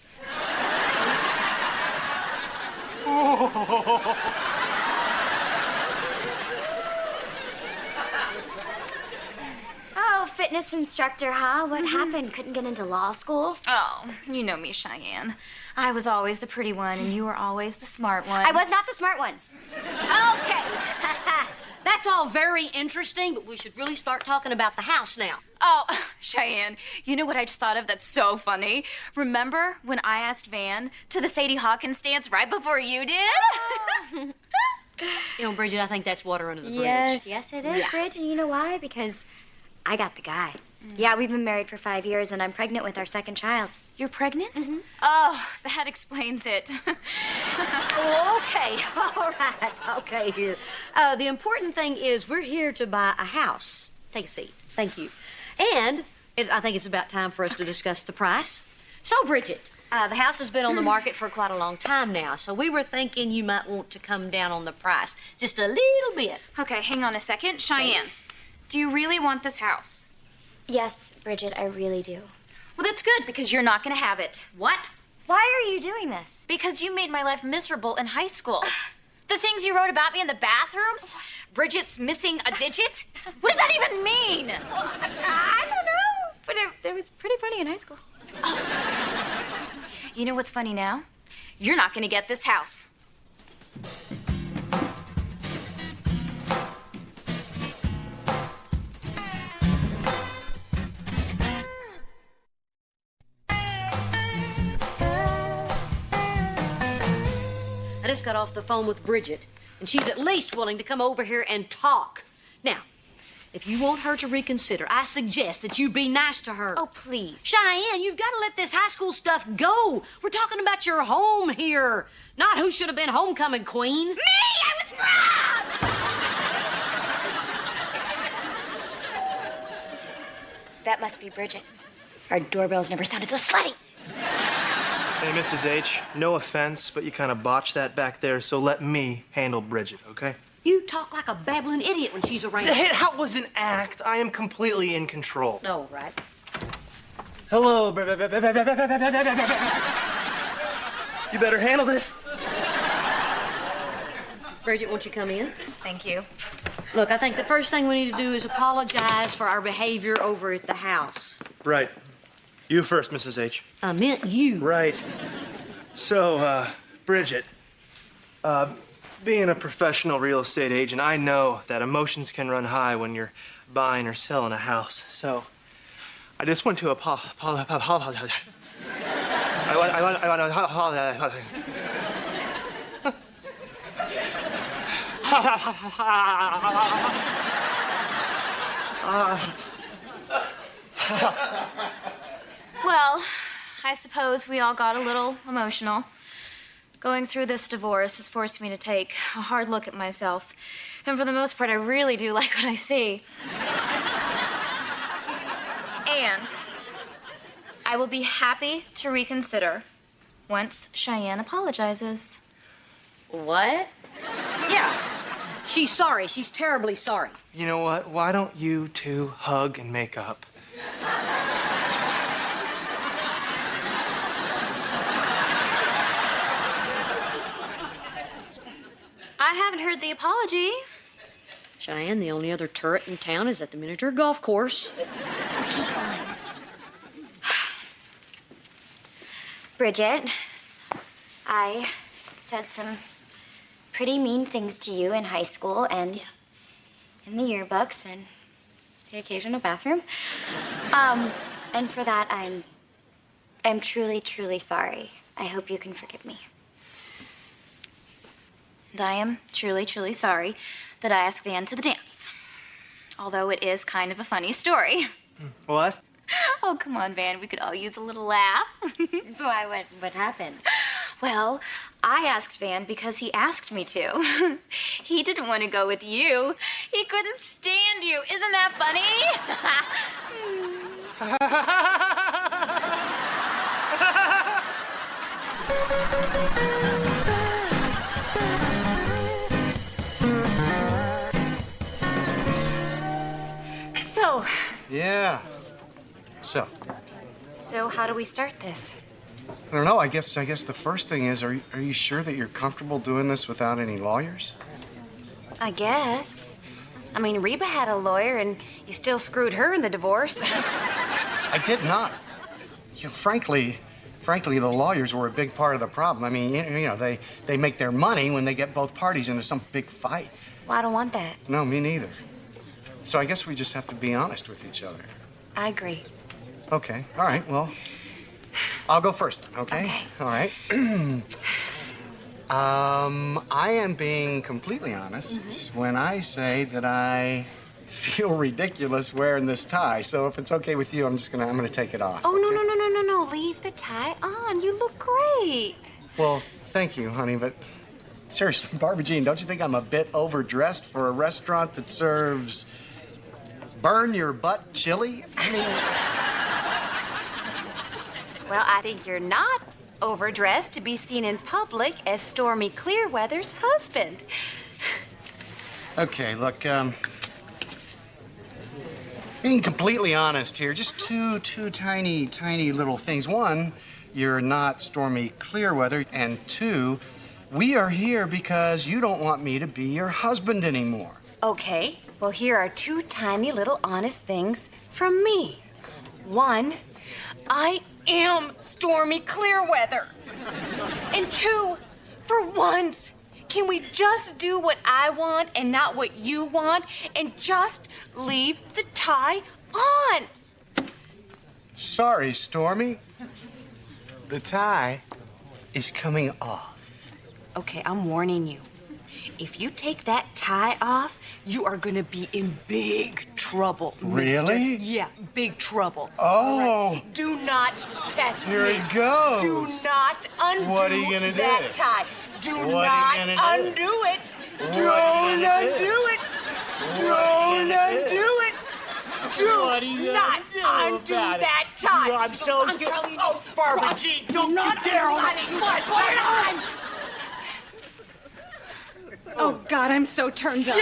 fitness instructor, huh? What happened? Couldn't get into law school? Oh, you know me, Cheyenne. I was always the pretty one, and you were always the smart one. I was not the smart one. Okay. That's all very interesting, but we should really start talking about the house now. Oh, Cheyenne, you know what I just thought of that's so funny? Remember when I asked Van to the Sadie Hawkins dance right before you did? You know, Bridget, I think that's water under the bridge. Yes, it is, Bridge. And you know why? Because I got the guy. Yeah, we've been married for 5 years, and I'm pregnant with our second child. You're pregnant? Oh, that explains it. Okay, all right. Okay, here. The important thing is we're here to buy a house. Take a seat. Thank you. And I think it's about time for us to discuss the price. So, Bridget, the house has been on the market for quite a long time now, so we were thinking you might want to come down on the price just a little bit. Okay, hang on a second. Cheyenne, do you really want this house? Yes, Bridget, I really do. Well, that's good, because you're not going to have it. What? Why are you doing this? Because you made my life miserable in high school. The things you wrote about me in the bathrooms? Bridget's missing a digit? What does that even mean? I don't know, but it was pretty funny in high school. You know what's funny now? You're not going to get this house. I just got off the phone with Bridget, and she's at least willing to come over here and talk. Now, if you want her to reconsider, I suggest that you be nice to her. Oh, please. Cheyenne, you've got to let this high school stuff go. We're talking about your home here, not who should have been homecoming queen. Me! I was wrong! That must be Bridget. Our doorbells never sounded so slutty. Hey, Mrs. H, no offense, but you kind of botched that back there, so let me handle Bridget, okay? You talk like a babbling idiot when she's around. That was an act. I am completely in control. No, right? Hello. You better handle this. Bridget, won't you come in? Thank you. Look, I think the first thing we need to do is apologize for our behavior over at the house. Right. You first, Mrs. H. I meant you. Right. So, Bridget, being a professional real estate agent, I know that emotions can run high when you're buying or selling a house. So, I just want to apologize. I want to apologize. Well, I suppose we all got a little emotional. Going through this divorce has forced me to take a hard look at myself. And for the most part, I really do like what I see. And I will be happy to reconsider once Cheyenne apologizes. What? Yeah. She's sorry. She's terribly sorry. You know what? Why don't you two hug and make up? I haven't heard the apology. Cheyenne, the only other turret in town is at the miniature golf course. Bridget, I said some pretty mean things to you in high school and in the yearbooks and the occasional bathroom. And for that, I'm truly, truly sorry. I hope you can forgive me. And I am truly, truly sorry that I asked Van to the dance. Although it is kind of a funny story. What? Oh, come on, Van. We could all use a little laugh. Why, what happened? Well, I asked Van because he asked me to. He didn't want to go with you. He couldn't stand you. Isn't that funny? So. Yeah. So how do we start this? I don't know. I guess the first thing is, are you sure that you're comfortable doing this without any lawyers? I guess. I mean, Reba had a lawyer, and you still screwed her in the divorce. I did not. Frankly, the lawyers were a big part of the problem. I mean, they make their money when they get both parties into some big fight. Well, I don't want that. No, me neither. So I guess we just have to be honest with each other. I agree. Okay, all right, well, I'll go first, okay? Okay. All right. I am being completely honest when I say that I feel ridiculous wearing this tie. So if it's okay with you, I'm gonna take it off. Oh, no. Leave the tie on. You look great. Well, thank you, honey, but seriously, Barbara Jean, don't you think I'm a bit overdressed for a restaurant that serves burn your butt chili? I mean... Well, I think you're not overdressed to be seen in public as Stormy Clearweather's husband. Okay, look, being completely honest here, just two tiny little things. One, you're not Stormy Clearweather, and two, we are here because you don't want me to be your husband anymore. Okay, well, here are two tiny little honest things from me. One, I am Stormy Clearweather. And two, for once, can we just do what I want and not what you want and just leave the tie on? Sorry, Stormy. The tie is coming off. Okay, I'm warning you. If you take that tie off, you are gonna be in big trouble. Really? Mister. Yeah, big trouble. Oh. Right. Do not test Here me. it goes. Do not undo What are you gonna do? that tie. Do What not are you gonna do? undo it. What Don't are you gonna undo do? it. What Don't are you gonna undo do? it. Do What are you not gonna do undo about it? that tie. I'm so I'm scared. telling you. Oh, Barbara Jean, don't you dare hold it. Put it on. Oh, God, I'm so turned on.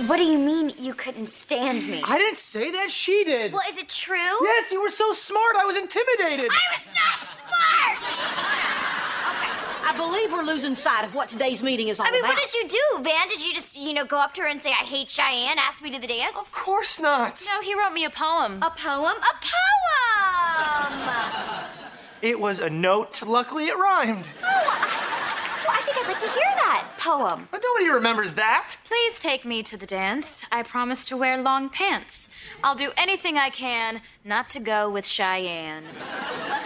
What do you mean you couldn't stand me? I didn't say that. She did. Well, is it true? Yes, you were so smart. I was intimidated. I was not smart! I believe we're losing sight of what today's meeting is all I mean, about. what did you do, Van? Did you just, go up to her and say, I hate Cheyenne, ask me to the dance? Of course not. No, he wrote me a poem. A poem? A poem! It was a note. Luckily, it rhymed. Well, I think I'd like to hear that poem. But nobody remembers that. Please take me to the dance. I promise to wear long pants. I'll do anything I can not to go with Cheyenne.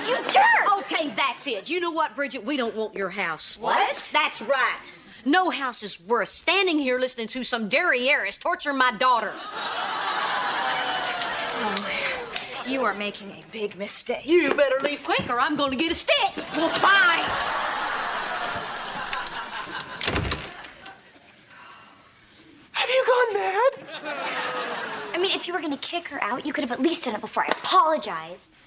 You jerk! Okay, that's it. You know what, Bridget? We don't want your house. What? That's right. No house is worth standing here listening to some derrieres torture my daughter. Oh, you are making a big mistake. You better leave quick or I'm going to get a stick. Well, fine. Have you gone mad? I mean, if you were gonna kick her out, you could have at least done it before I apologized.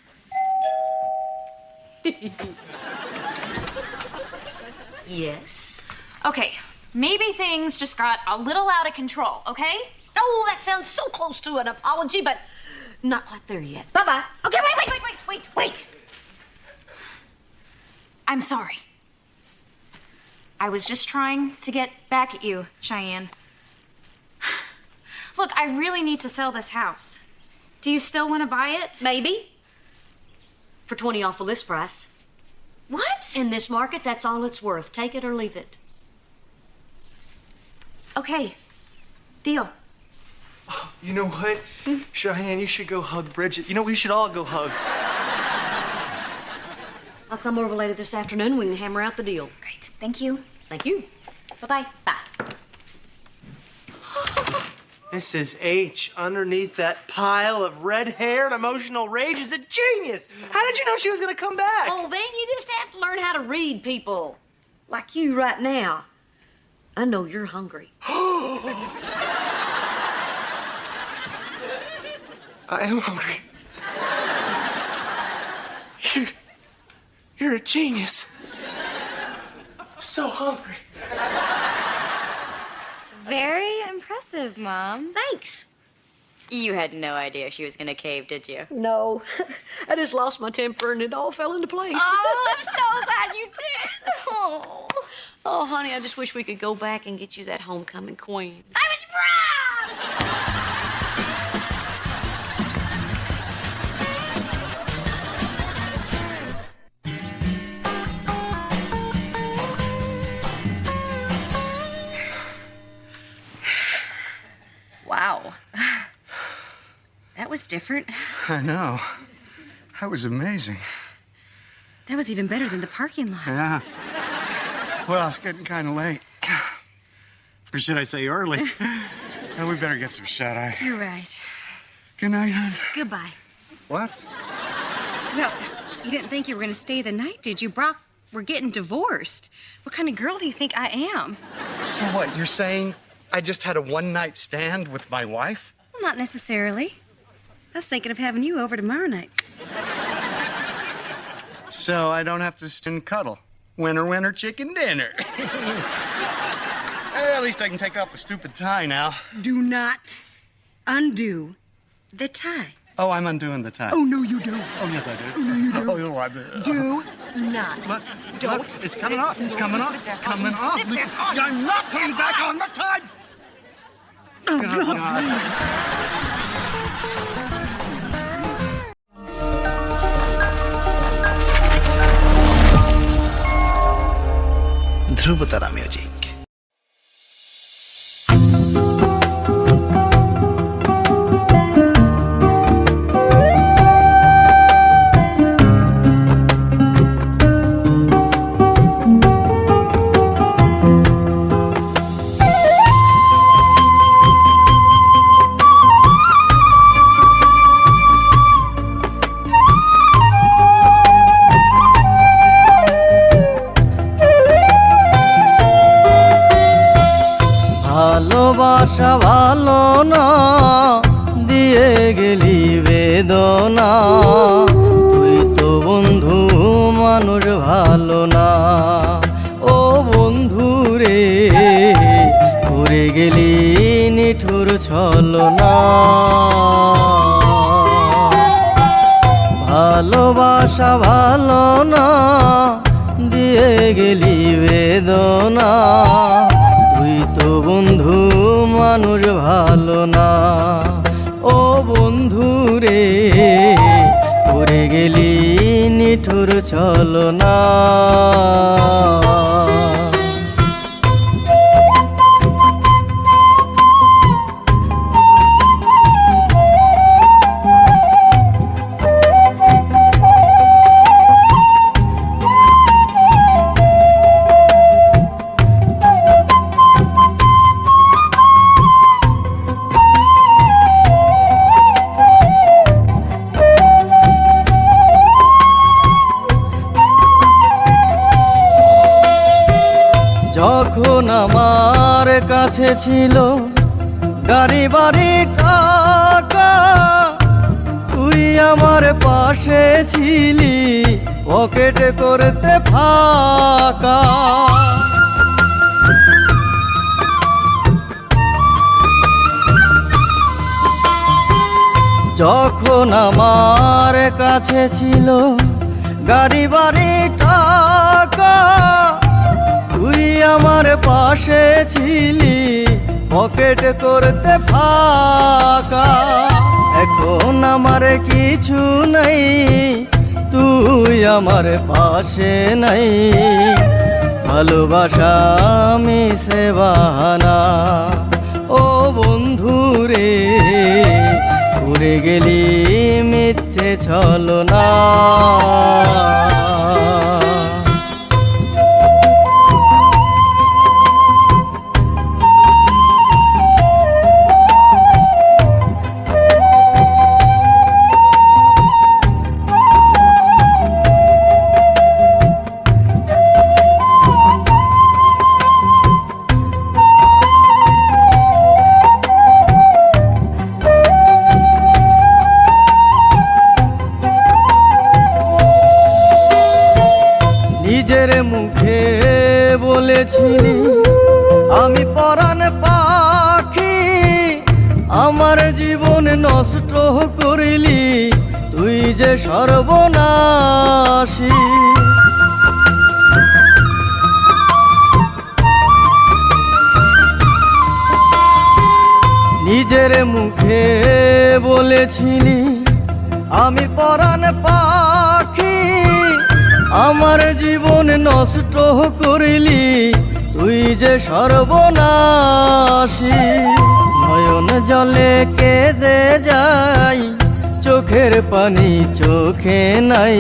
Yes. Okay, maybe things just got a little out of control, okay? Oh, that sounds so close to an apology, but not quite there yet. Bye-bye. Okay, wait. I'm sorry. I was just trying to get back at you, Cheyenne. Look, I really need to sell this house. Do you still want to buy it? Maybe. For 20 off the list price. What? In this market, that's all it's worth. Take it or leave it. Okay. Deal. Oh, you know what? Cheyenne, you should go hug Bridget. We should all go hug. I'll come over later this afternoon. We can hammer out the deal. Great. Thank you. Thank you. Bye-bye. Bye. Mrs. H, underneath that pile of red hair and emotional rage, is a genius. How did you know she was going to come back? Oh, then you just have to learn how to read people. Like you right now. I know you're hungry. I am hungry. You're a genius. I'm so hungry. Very impressive, Mom. Thanks. You had no idea she was gonna cave, did you? No. I just lost my temper and it all fell into place. Oh, I'm so glad you did. Oh. Oh, honey, I just wish we could go back and get you that homecoming queen. I was wrong! Wow. That was different. I know. That was amazing. That was even better than the parking lot. Yeah. Well, it's getting kind of late. Or should I say early? And we better get some shut-eye. You're right. Good night, hon. Goodbye. What? Well, you didn't think you were going to stay the night, did you? Brock, we're getting divorced. What kind of girl do you think I am? So what, you're saying I just had a one-night stand with my wife? Well, not necessarily. I was thinking of having you over tomorrow night. So I don't have to sit and cuddle. Winner, winner, chicken dinner. At least I can take off the stupid tie now. Do not undo the tie. Oh, I'm undoing the tie. Oh, no, you don't. Oh, yes, I do. Oh, no, you don't. Oh, no, I do. Do not. Look, it's coming off. It's coming off. It's coming off. I'm not putting back on the tie. Oh, God. Dhrubatara music. ভালোবাসা ভালো না দিয়ে গেলি বেদনা, তুই তো বন্ধু মানুষ ভালো না। ও বন্ধু রে করে গেলি নিঠুর ছলনা। ভালোবাসা ভালো না দিয়ে গেলি বেদনা, তুই তো বন্ধু মানুষ ভালো না। ও বন্ধু রে করে গেলি নিঠুর ছলনা। যখন আমার কাছে ছিল গাড়ি বাড়ি টাকা, তুই আমার পাশে ছিলি পকেট করতে ফাঁকা। যখন আমার কাছে ছিল গাড়ি বাড়ি টাকা, তুই আমার পাশে ছিলি পকেট করতে ফাঁকা। এখন আমার কিছু নাই, তুই আমার পাশে নাই। ভালোবাসা মিশে বাহানা। ও বন্ধু রে ঘুরে গেলি মিথ্যে ছলনা। নিজের মুখে বলেছিলি আমি পরাণ পাখি, আমার জীবন নষ্ট করিলি তুই যে সর্বনাশী নিজের মুখে বলেছিলি আমি পরাণ পাখি আমার জীবন নষ্ট করিলি তুই যে সর্বনাশী নয়ন জলে কেঁদে যাই চোখের পানি চোখে নাই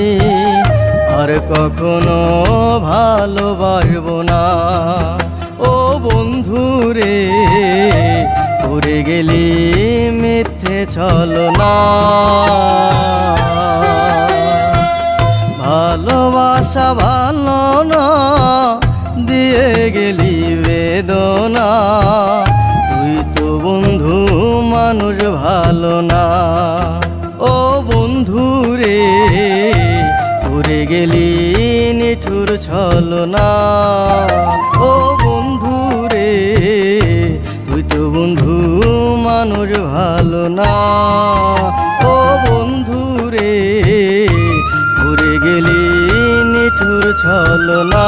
আর কখনো ভালোবাসবো না ও বন্ধু রে উড়ে গেলি মিথ্যে ছলনা ভালোবাসা ভালো না দিয়ে গেলি বেদনা তুই তো বন্ধু মানুষ ভালো না ও বন্ধু রে উড়ে গেলি নিঠুর ছলনা ও বন্ধু রে তুই তো বন্ধু মানুষ ভালো না ও বন্ধু রে উড়ে গেলি নিঠুর ছলনা